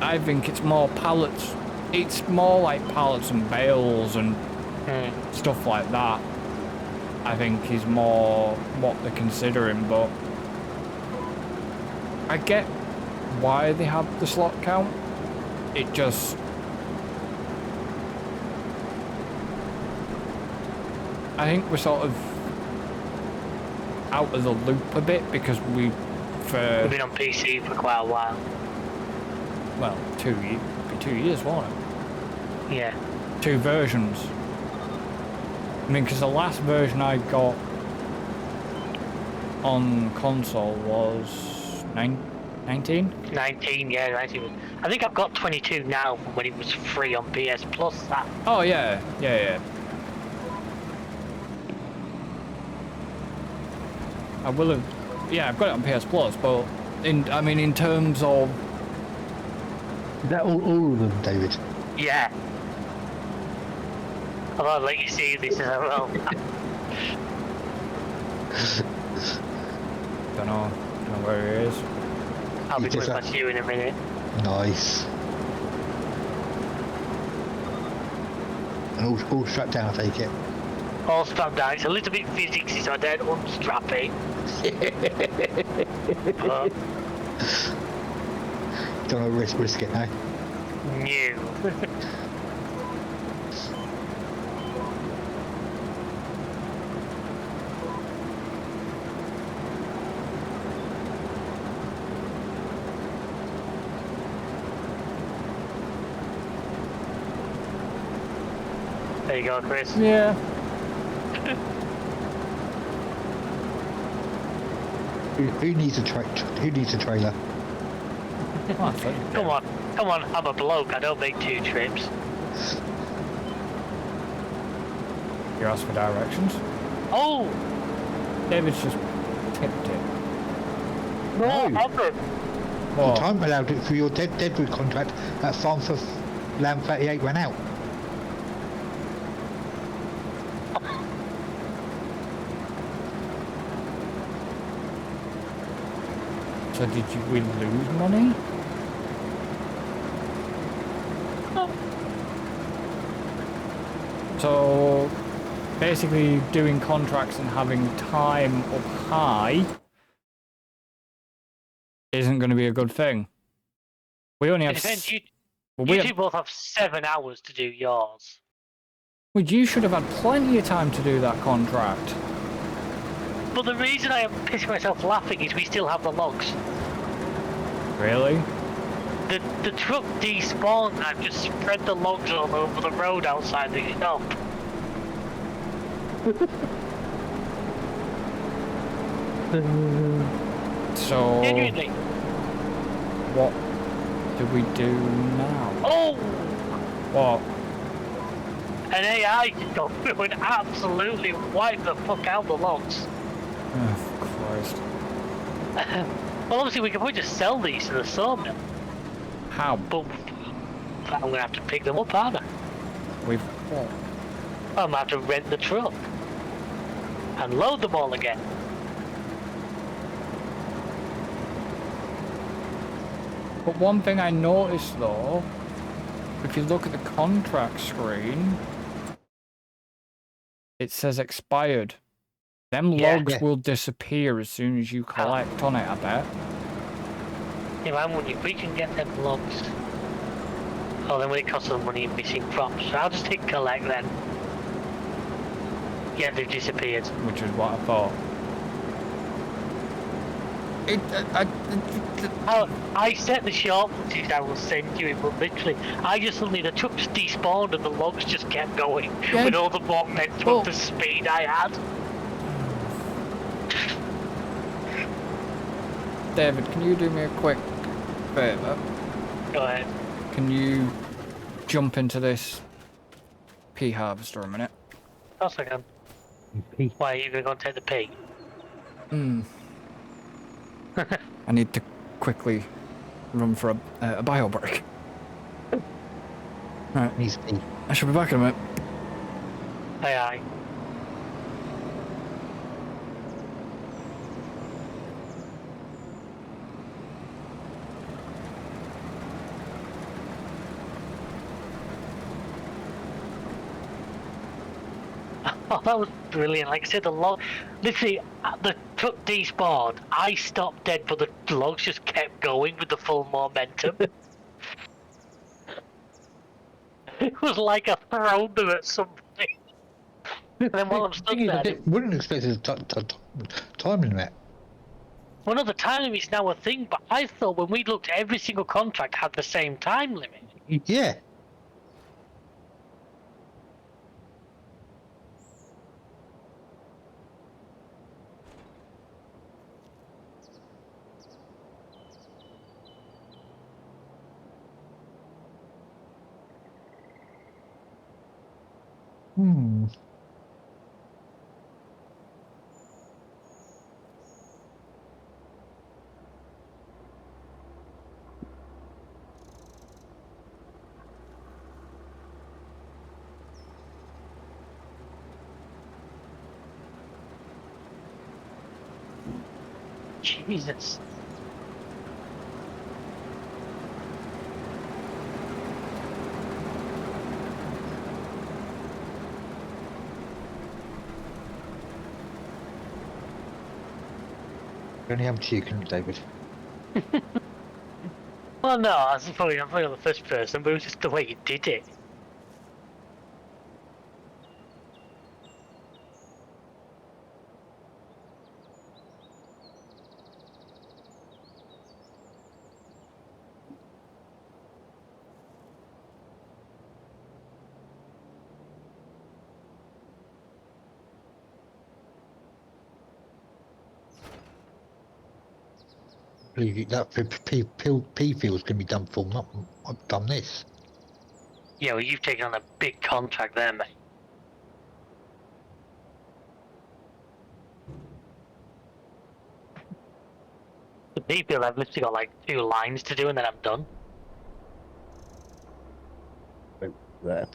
I think it's more pallets. It's more like pallets and bales and stuff like that. I think is more what they're considering, but I get why they have the slot count. It just... I think we're sort of out of the loop a bit because we For We've been on PC for quite a while. well, 2 years, won't it? Yeah. 2 versions. I mean, because the last version I got on console was 19. 19, yeah, 19. I think I've got 22 now from when it was free on PS Plus. That. Oh yeah. I will have. Yeah, I've got it on PS Plus, but in terms of Is that all of them, David? Yeah. I'll let you see this as well. don't know where it is. I'll be You just coming back to you in a minute. Nice. And all strapped down, I take it. All strapped down. It's a little bit physicsy, so I don't unstrap it. But Don't want to risk it now. new. There you go, Chris. Yeah. Who needs a trailer? Oh, I thought- Come on, I'm a bloke, I don't make 2 trips. You asked for directions. Oh! David's just tipped it. No, No. I haven't. The What? time allowed it for your Deadwood contract at Farm for Land 38 ran out. So did we lose money? So basically doing contracts and having time up high isn't going to be a good thing. We only It have... depends. well, You two both have 7 hours to do yours. well, you should have had plenty of time to do that contract. But the reason I am pissing myself laughing is we still have the logs. Really? The truck despawned and I've just spread the logs all over the road outside the shop. So Genuinely. what do we do now? Oh! What? An AI just got through and absolutely wiped the fuck out the logs. Oh, Christ. Well, obviously we can probably just sell these to the sawmill, How? but I'm gonna have to pick them up, aren't I? We've... what? I'm gonna have to rent the truck and load them all again. But one thing I noticed though, if you look at the contract screen, it says expired. Them Yeah. logs will disappear as soon as you collect on it, I bet. Yeah, man, when we can get them logs. Oh, then when it costs us money in missing crops, so I'll just hit collect then. Yeah, they've disappeared. Which is what I thought. I set the short footage I will send you it, but literally, I just suddenly, the truck just despawned and the logs just kept going Yeah. with all the momentum Oh. of the speed I had. David, can you do me a quick favour? Go ahead. Can you jump into this pea harvester a minute? Of course I can. Why, are you going to go and take the pig? I need to quickly run for a bio break. Right, Needs to be. I shall be back in a minute. Aye, aye. Oh, that was brilliant. Like I said, literally, the truck despawned. I stopped dead, but the logs just kept going with the full momentum. It was like I thrown them at something. And then while I'm stuck Thing is, there, I wouldn't expect a time limit. Well, no, the time limit's now a thing, but I thought when we looked, every single contract had the same time limit. Yeah. Hmm. Jesus. You only have chicken, David. Well, no, I'm probably on the first person, but it was just the way you did it. That P field's going to be done for. Not I've done this. Yeah, well, you've taken on a big contract there, mate. The people, I've literally got like 2 lines to do and then I'm done. There.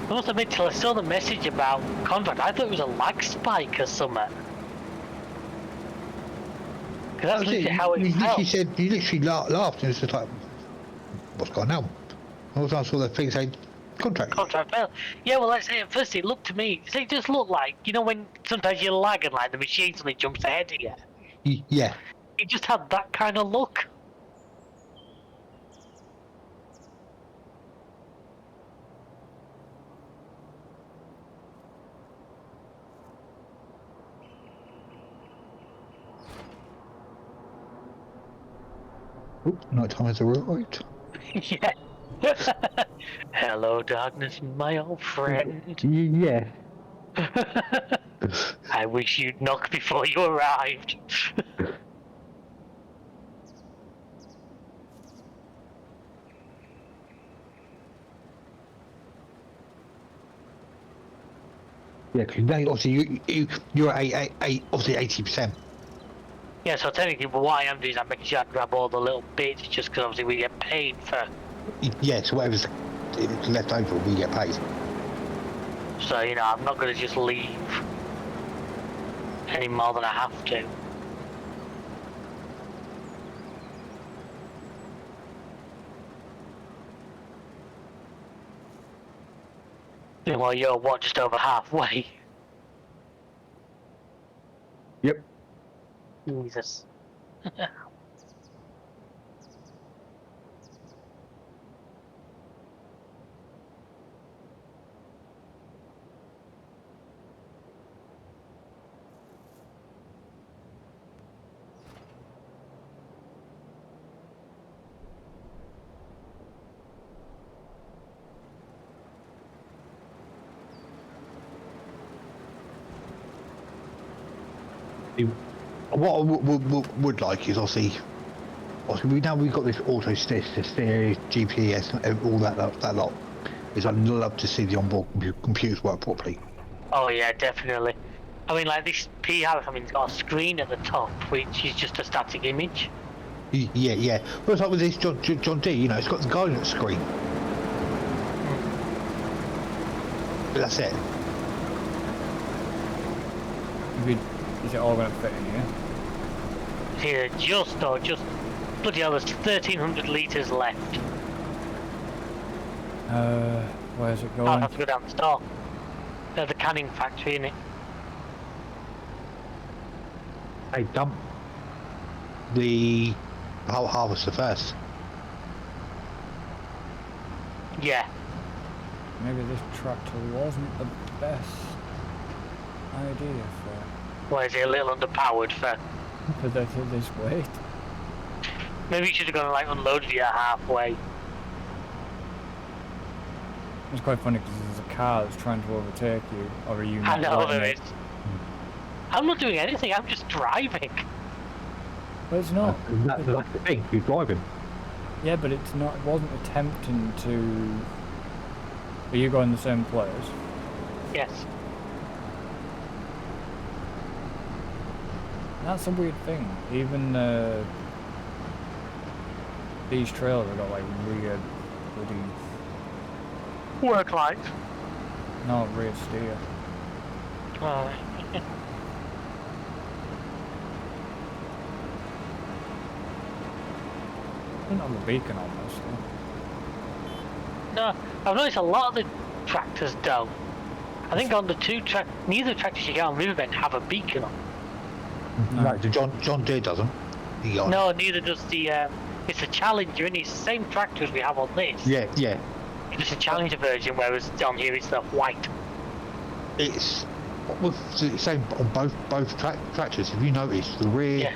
I must admit, till I saw the message about contract, I thought it was a lag spike or something. Because that's literally how it You literally felt. said, you literally laughed and it was just like, what's going on? All the time I saw the thing saying, contract. Contract failed. Yeah, well, let's say at first it looked to me, it just looked like, you know, when sometimes you lag and like the machine suddenly jumps ahead of you. Yeah. It just had that kind of look. Oops, night time has arrived. Yeah. Hello, darkness, my old friend. Yeah. I wish you'd knock before you arrived. Yeah, because now obviously you're at obviously 80%. Yeah, so technically what I am doing is I'm making sure I grab all the little bits just because obviously we get paid for. Yeah, so whatever's left over, we get paid. So, you know, I'm not going to just leave any more than I have to. Well, you're what, just over halfway? Yep. Jesus. What I would like is obviously we've got this auto steer, GPS, and all that lot. Is I'd love to see the onboard computers work properly. Oh yeah, definitely. I mean, like this PR, I mean, it's got a screen at the top, which is just a static image. Yeah. But it's like with this John D, you know, it's got the guidance screen. But that's it. Is it all going to fit in here? Here, just bloody hell, there's 1,300 litres left. Where's it I'll going? have to go down the store. There's the canning factory in it. They dump the harvester first. Yeah. Maybe this tractor wasn't the best idea Why is it a little underpowered for? for this weight. Maybe you should have gone like unloaded it at halfway. It's quite funny because there's a car that's trying to overtake you, or are you I not know letting there it? is. I'm not doing anything. I'm just driving. But it's not. That's the thing. You're driving. Yeah, but it's not. It wasn't attempting to. Are you going the same place? Yes. That's a weird thing. Even these trailers have got like weird, bloody, Work lights. not rear steer. Oh. Doesn't have a beacon on this though. No, I've noticed a lot of the tractors don't. I think on the neither tractors you get on Riverbend have a beacon on. No. Like the John Deere doesn't. No, neither does the. It's a Challenger, and it's the same tractors we have on this. Yeah, yeah. It's a Challenger version, whereas on here it's the white. It's the same on both tractors. If you notice, the rear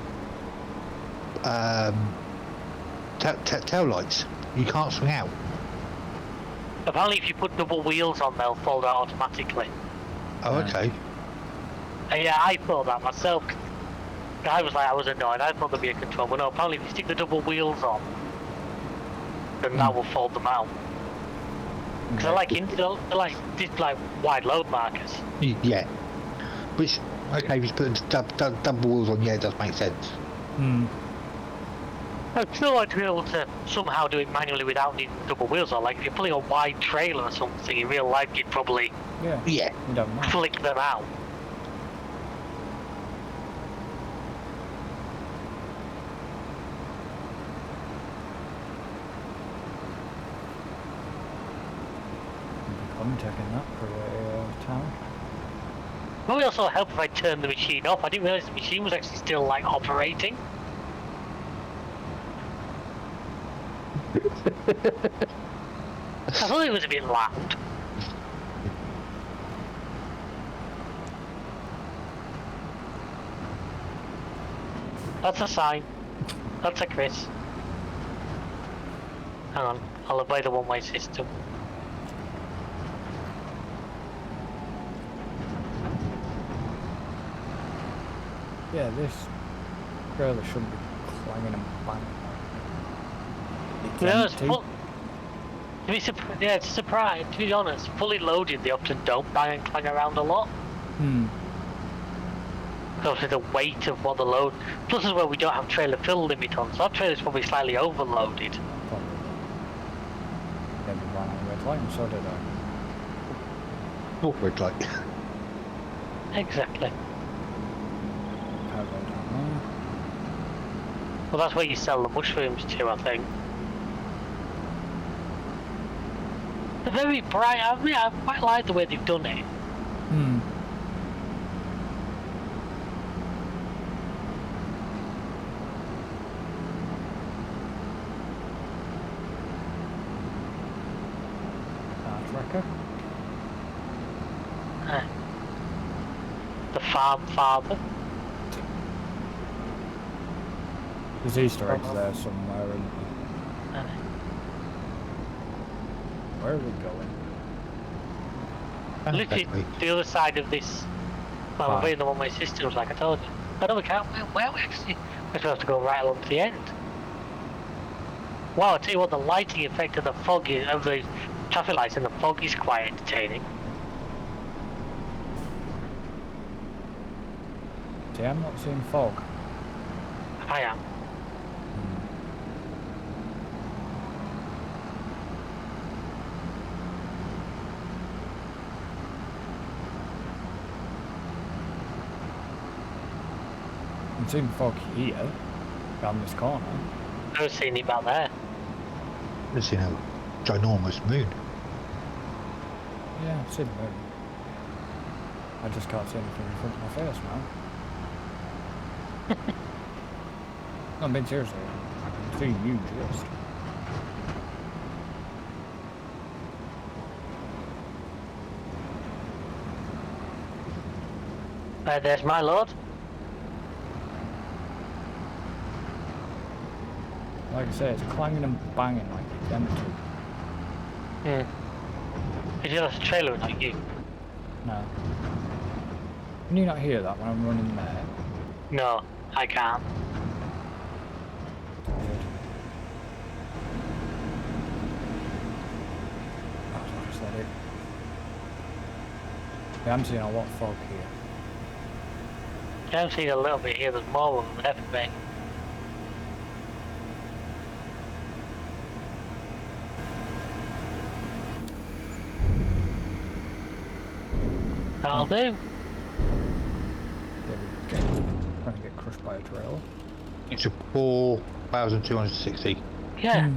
tail lights you can't swing out. Apparently, if you put double wheels on, they'll fold out automatically. Oh, okay. Yeah, I thought that myself. I was annoyed. I thought there'd be a control, but no. Apparently, if you stick the double wheels on, then that will fold them out. Because they're like wide load markers. Yeah. Which, okay, if you put double wheels on, yeah, it does make sense. Hmm. I'd still like to be able to somehow do it manually without needing double wheels on. Like if you're pulling a wide trailer or something in real life, you'd probably Yeah. Yeah. You don't know. flick them out. I'm taking that for a town. It would also help if I turned the machine off. I didn't realise the machine was actually still like operating. I thought it was a bit loud. That's a sign. That's a Chris. Hang on, I'll obey the one-way system. Yeah, this trailer shouldn't be clanging and banging. It's No, it's empty. full. It's a surprise. To be honest, fully loaded, they often don't bang and clang around a lot. Hmm. Obviously, the weight of what the load. Plus, as well, we don't have trailer fill limit on, so our trailer's probably slightly overloaded. Probably. Yeah, we ran on red line, so did I. Awkward, like. Exactly. Cargo down Well, that's where you sell the mushrooms to, I think. They're very bright. I quite like the way they've done it. there. Hmm. Tracker. The farm father. There's Easter eggs there somewhere, and where are we going? Literally the other side of this. Well, we're in the one-way systems, like I told you. I know we can't. Where we actually? We're supposed to go right along to the end. Wow! I tell you what, the lighting effect of the fog of the traffic lights in the fog is quite entertaining. See, I'm not seeing fog. I am. I'm seeing fog here, around this corner. I was seeing it back there. There's, you know, ginormous moon. Yeah, I've seen the moon. I just can't see anything in front of my face now. I'm being serious. It's a huge list. There's my load. Like I say, it's clanging and banging like it's empty. Is it a trailer or not you? No. Can you not hear that when I'm running there? No, I can't. Weird. That's what I said it. Yeah, I'm seeing a lot of fog here. I'm seeing a little bit here, there's more of them left, mate. That'll do. Yeah, we're trying to get crushed by a trailer. It's a 4,260. Yeah.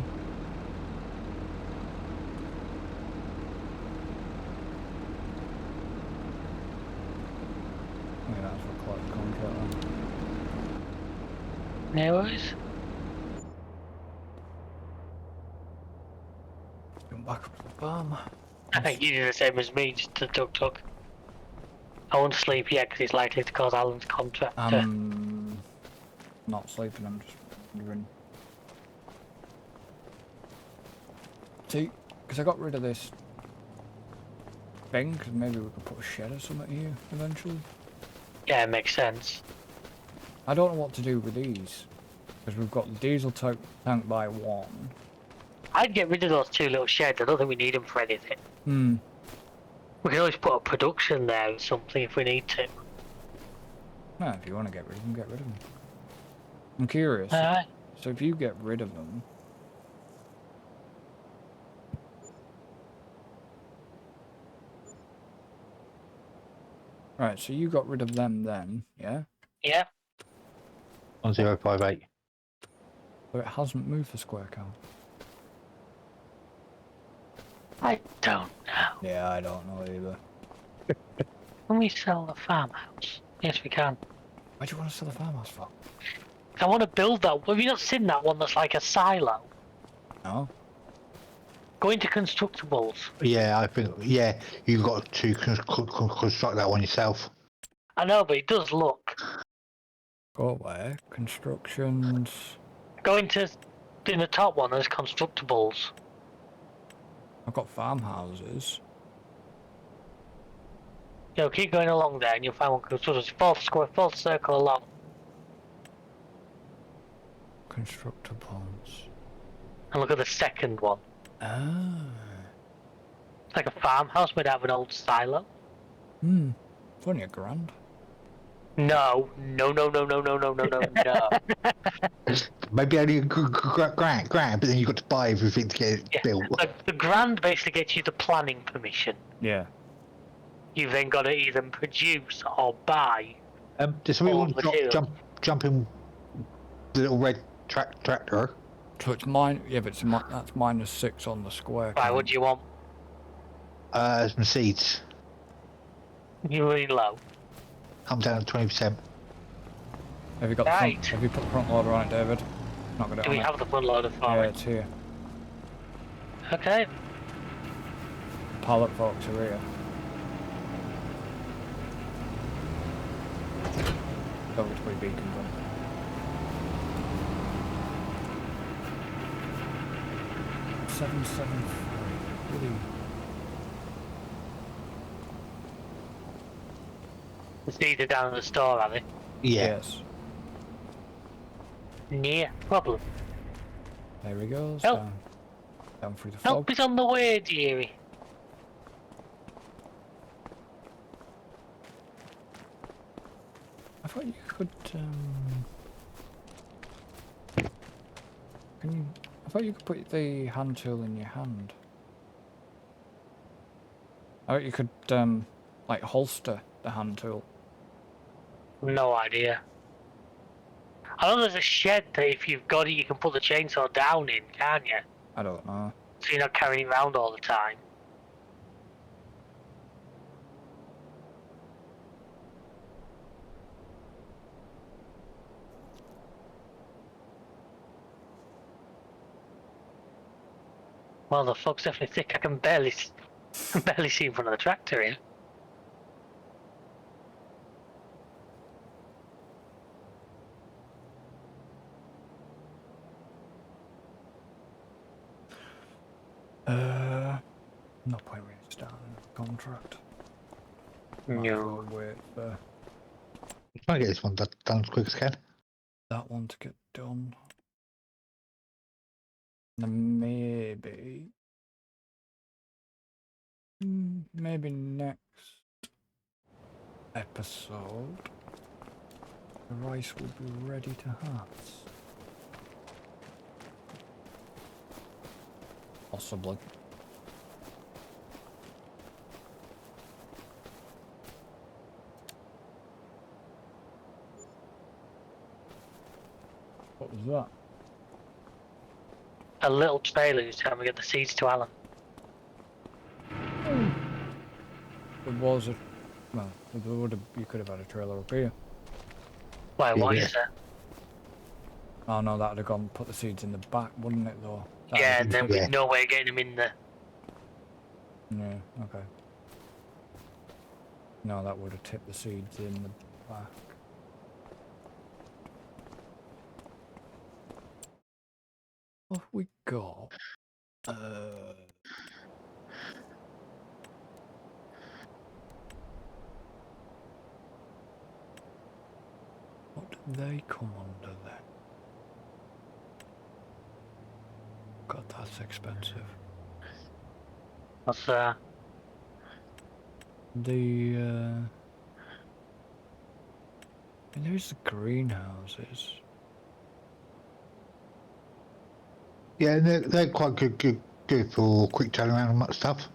Yeah, that's what quite contract. No worries. Going back up to the farm. I think you do the same as me, just to tuk. I won't sleep yet because it's likely to cause Alan's contract. I'm not sleeping, I'm just wondering. See, because I got rid of this thing, because maybe we could put a shed or something here eventually. Yeah, it makes sense. I don't know what to do with these, because we've got the diesel tank by one. I'd get rid of those two little sheds. I don't think we need them for anything. We can always put a production there or something if we need to. No, if you want to get rid of them, get rid of them. I'm curious. Alright. So if you get rid of them, right, so you got rid of them then, yeah? Yeah. 1058. But it hasn't moved the square count. I don't know. Yeah, I don't know either. Can we sell the farmhouse? Yes, we can. Why do you want to sell the farmhouse for? I want to build that. Have you not seen that one that's like a silo? No? Go into constructables. Yeah, I think, yeah, you've got to construct that one yourself. I know, but it does look. Go away. Constructions. Go into in the top one. There's constructables. I've got farmhouses. Keep going along there, and you'll find one. Sort of full circle along. Constructables. And look at the second one. Ah. It's like a farmhouse made out of an old silo. It's only $1,000. No. Maybe only a grand, but then you've got to buy everything to get it Yeah. built. The grand basically gets you the planning permission. Yeah. You've then got to either produce or buy. Does somebody All want to material. jump in the little red tractor? So it's mine. Yeah, but that's -6 on the square. Right, what do you want? Some seeds. You're really low. I'm down at 20%. Have you got the Right. front, have you put the front loader on it, David? Not got it Do on we it. have the front loader for Yeah, it? it's here. Okay. Pallet forks are here. Over to where beacons on. Really? The seeds are down at the store, are they? Yeah. Yes. Yeah, problem. There he goes. Help. Down through the Help fog. is on the way, dearie. I thought you could. Can you? I thought you could put the hand tool in your hand. I thought you could like holster the hand tool. No idea. I know there's a shed that if you've got it, you can put the chainsaw down in, can't you? I don't know. So you're not carrying it around all the time. Well, the fog's definitely thick. I can barely see in front of the tractor here. No point really starting a contract. Might as well No. wait for Try to get this one done as quick as I can. that one to get done. And maybe, maybe next episode, the rice will be ready to harvest. Possibly. What was that? A little trailer who's trying to get the seeds to Alan. It was a, well, there would have, you could have had a trailer up here. Why, Yeah, what yeah. is that? Oh no, that'd have gone, put the seeds in the back, wouldn't it though? That'd Yeah, have and then been- with no way of getting them in there. Yeah, okay. No, that would have tipped the seeds in the back. What have we got? What did they come under then? God, that's expensive. What's The and there's the greenhouses. Yeah, and they're quite good for quick turnaround and much stuff.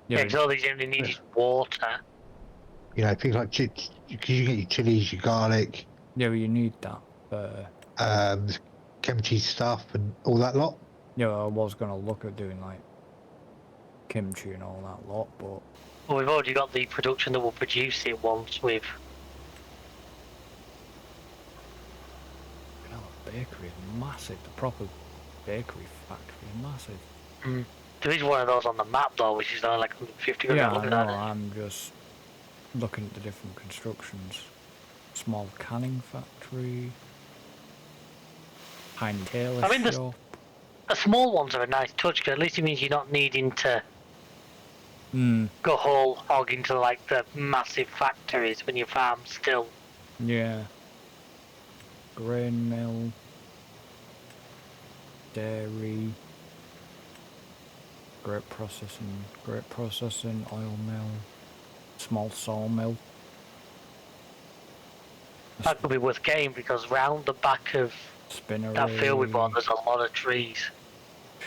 yeah, Yeah, because all these only need is water. You know, things like because you get your chilies, your garlic, yeah, you need that. kimchi stuff, and all that lot. Yeah, I was gonna look at doing like kimchi and all that lot, but Well, we've already got the production that will produce it once with. you know, the bakery is massive. The proper bakery factory is massive. There is one of those on the map though, which is only like 150 Yeah, look I at know. that. I'm just looking at the different constructions. Small canning factory, tiny tailor I mean, shop. the small ones are a nice touch because at least it means you're not needing to go whole hog into like the massive factories when your farm's still. Yeah. Grain mill, dairy, grape processing, oil mill, small sawmill. That could be worth getting because round the back of Spinnery, that field we bought, there's a lot of trees.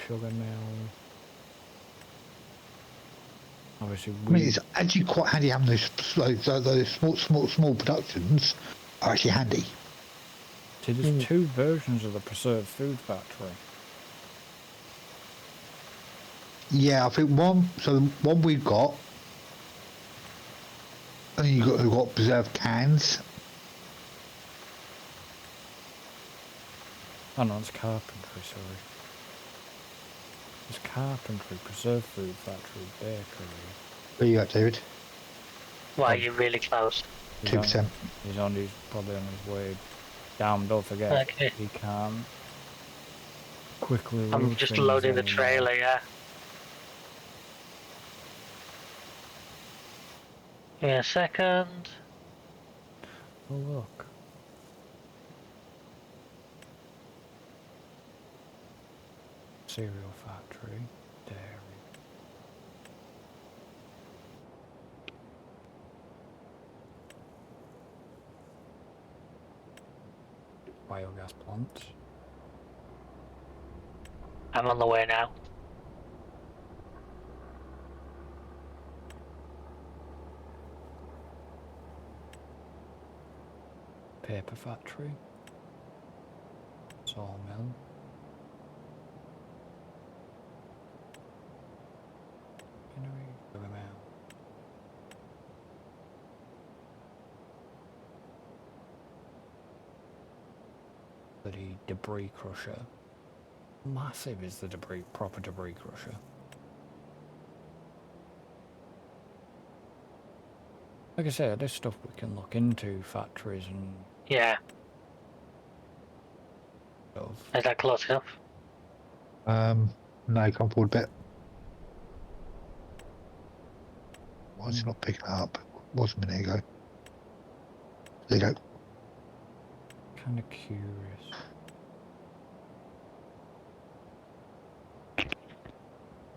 sugar mill. Obviously, I mean, it's actually quite handy having those small productions are actually handy. see, there's two versions of the preserved food factory. Yeah, I think one. So the one we've got, and we've got preserved cans. Oh no, it's carpentry, sorry. It's carpentry, preserved food factory, bakery. Where you at, David? Why you're really close. 2%. He's probably on his way down. Don't forget, Okay. he can't quickly. I'm load just things loading the anymore. trailer, yeah. Give me a second. Oh look. Cereal factory, dairy. Biogas plant. I'm on the way now. Paper factory. Sawmill. Sugar mill. The debris crusher. massive is the proper debris crusher? Like I said, there's stuff we can look into, factories and Yeah. stuff. Is that close enough? No, come forward a bit. Why is it not picking up? Was a minute ago. There you go. Kind of curious.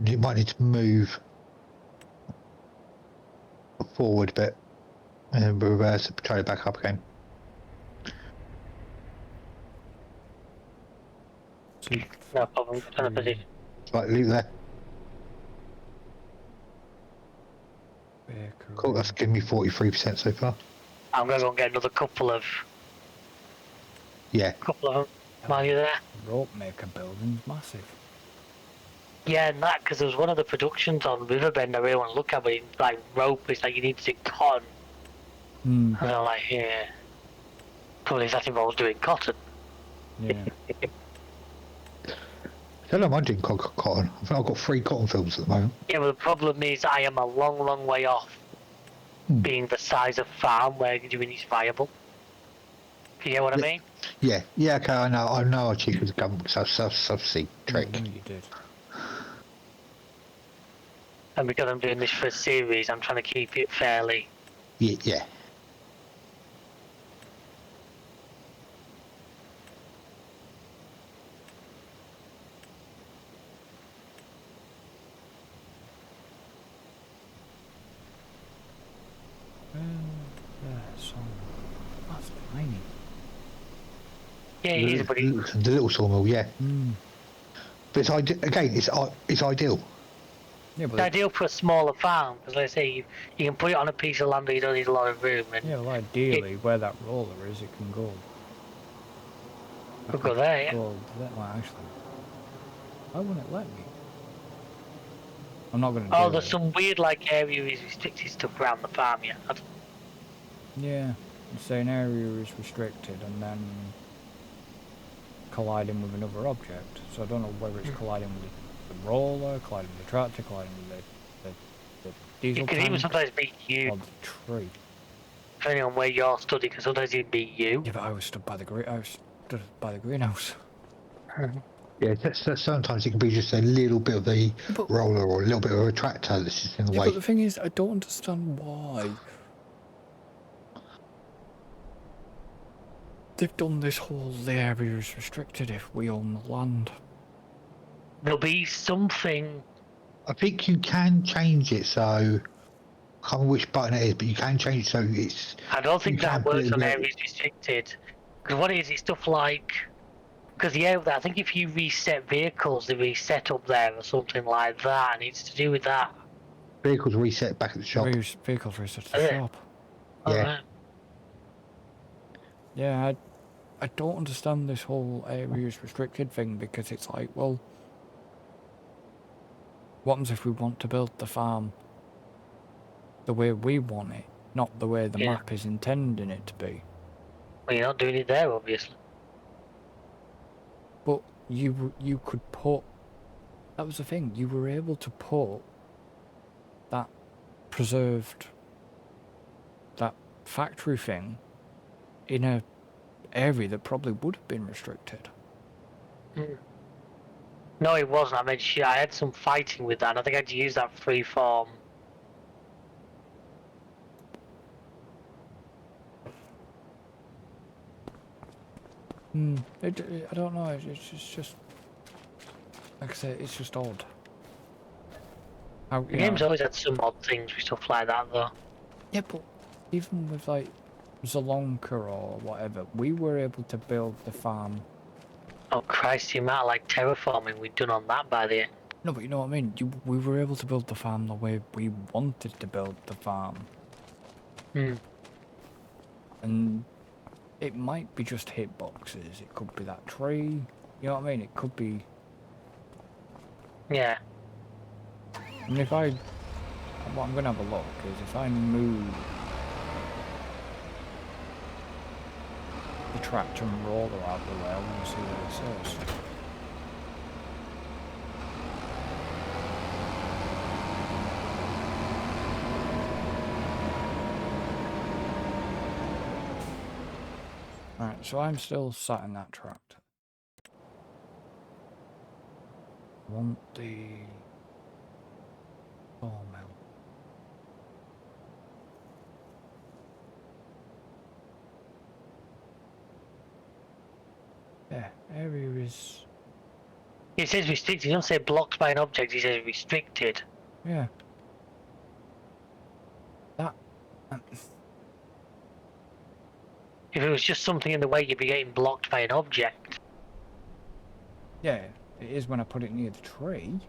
You might need to move forward a bit and then reverse it, try it back up again. No problem. Turn the position. Right, leave there. Bakery. Cool, that's given me 43% so far. I'm gonna go and get another couple of Yeah. them while you're there. Rope maker building's massive. Yeah, and that because there was one of the productions on Riverbend I really want to look at, but it's like rope. It's like you need to do cotton, Hmm. and I'm like, yeah, probably that involves doing cotton. Yeah. I don't mind doing cotton. I think I've got 3 cotton fields at the moment. Yeah, but the problem is I am a long, long way off being the size of farm where doing is viable. You get what I mean? Yeah, okay, I know I cheated the government subsidy trick. I know you did. And because I'm doing this for a series, I'm trying to keep it fairly. Yeah. That's tiny. Yeah, it is, but The little sawmill, yeah. Hmm. But it's again, it's ideal. Yeah, it's but ideal for a smaller farm, because let's say you can put it on a piece of land where you don't need a lot of room, and yeah, well, ideally, where that roller is, it can go. could go there, yeah. Well, actually, why wouldn't it let me? I'm not going to do Oh, it. there's some weird like area is restricted stuff around the farm, yeah. Yeah, it's saying area is restricted and then colliding with another object. So I don't know whether it's colliding with the roller, colliding with the tractor, colliding with the diesel It can tank, even sometimes be you, or the tree. depending on where you're stood, it can sometimes even be you. Yeah, but I was stood by the greenhouse. Yeah, sometimes it can be just a little bit of the roller or a little bit of a tractor that's just in the way. But the thing is, I don't understand why they've done this whole the area is restricted if we own the land. There'll be something. I think you can change it so. I can't remember which button it is, but you can change it so it's. I don't think that works on there. areas restricted. Because what it is, it's stuff like. Because I think if you reset vehicles, they reset up there or something like that, and it's to do with that. Vehicles reset back at the shop. Vehicles reset to the shop. Yeah. Alright. Yeah, I don't understand this whole areas restricted thing because it's like, well, what happens if we want to build the farm the way we want it, not the way the map is intending it to be? Well, you're not doing it there, obviously. But you could put, that was the thing, you were able to put that preserved, that factory thing in a area that probably would have been restricted. No, it wasn't. I mean, I had some fighting with that, and I think I had to use that free form. I don't know, it's just, like I say, it's just odd. The game's always had some odd things with stuff like that, though. Yeah, but even with like Zalonka or whatever, we were able to build the farm. Oh Christ, the amount of like terraforming we'd done on that by the end. No, but you know what I mean? We were able to build the farm the way we wanted to build the farm. And it might be just hitboxes, it could be that tree, you know what I mean? It could be... Yeah. And if what I'm going to have a look is if I move the tractor and roller out the way, I want to see what it says. Right, so I'm still sat in that tract. I want the sawmill. Yeah, area is... It says restricted. You don't say blocked by an object. It says restricted. Yeah. That... If it was just something in the way, you'd be getting blocked by an object. Yeah, it is when I put it near the tree.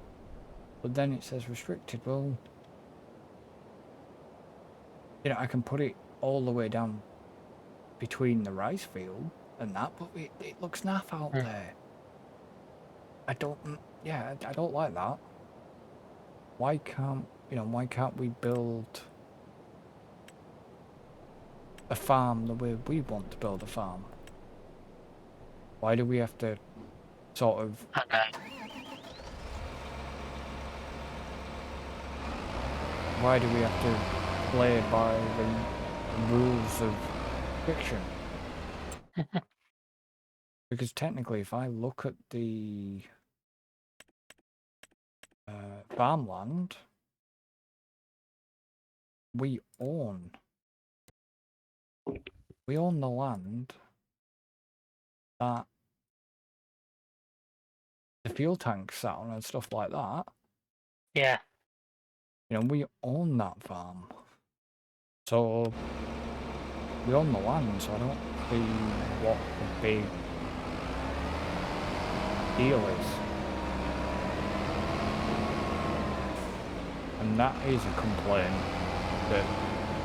But then it says restricted. Well... You know, I can put it all the way down between the rice field and that, but it looks naff out there. I don't... Yeah, I don't like that. Why can't... You know, why can't we build a farm the way we want to build a farm? Why do we have to sort of... Why do we have to play by the rules of fiction? Because technically, if I look at the farmland, we own the land that the fuel tanks sat on and stuff like that. Yeah. You know, we own that farm. So we own the land, so I don't see what the big deal is. And that is a complaint that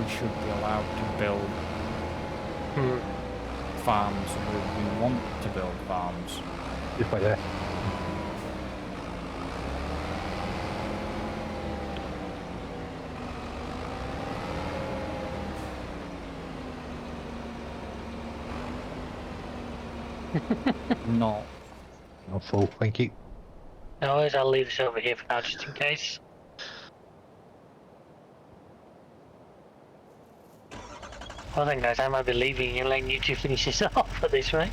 we should be allowed to build farms where we want to build farms. Just right there. Not. Not full, thank you. No worries, I'll leave this over here for now, just in case. Well then guys, I might be leaving and letting you two finish this off at this rate.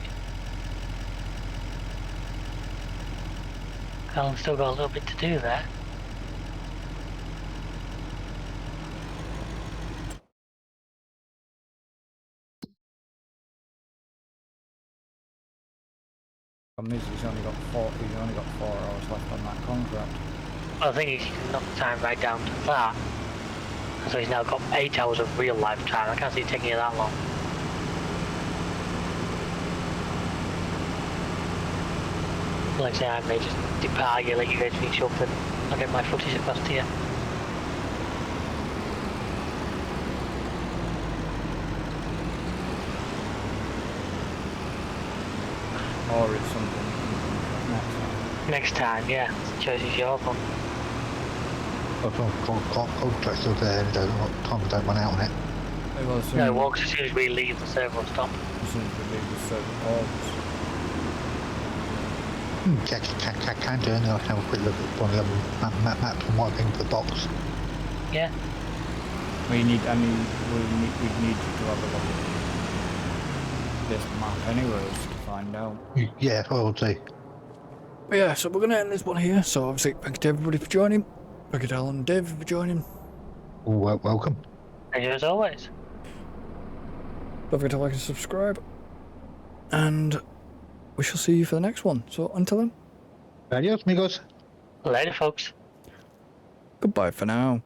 I've still got a little bit to do there. Problem is, he's only got 4 hours left on that contract. Well, the thing is, you can knock the time right down to that. So he's now got 8 hours of real life time. I can't see it taking you that long. Like I say, I may just depart you, let you guys finish up, and I'll get my footage across to you. Or it's something next time. Next time, yeah. The choice is your one. Contract's still there, time don't run out on it. Well, as soon No, it as- walks as soon as we leave the server will stop. as soon as we leave the certain ports. Can do, and I can have a quick look at one of the maps and what I think for the box. Yeah. We need to have a look at this map anyways to find out. Yeah, I will do. But yeah, so we're going to end this one here. So obviously, thank you to everybody for joining. Thank you to Alan and David for joining. Welcome. And you as always. Don't forget to like and subscribe. And we shall see you for the next one. So until then, Adios, amigos. Later, folks. goodbye for now.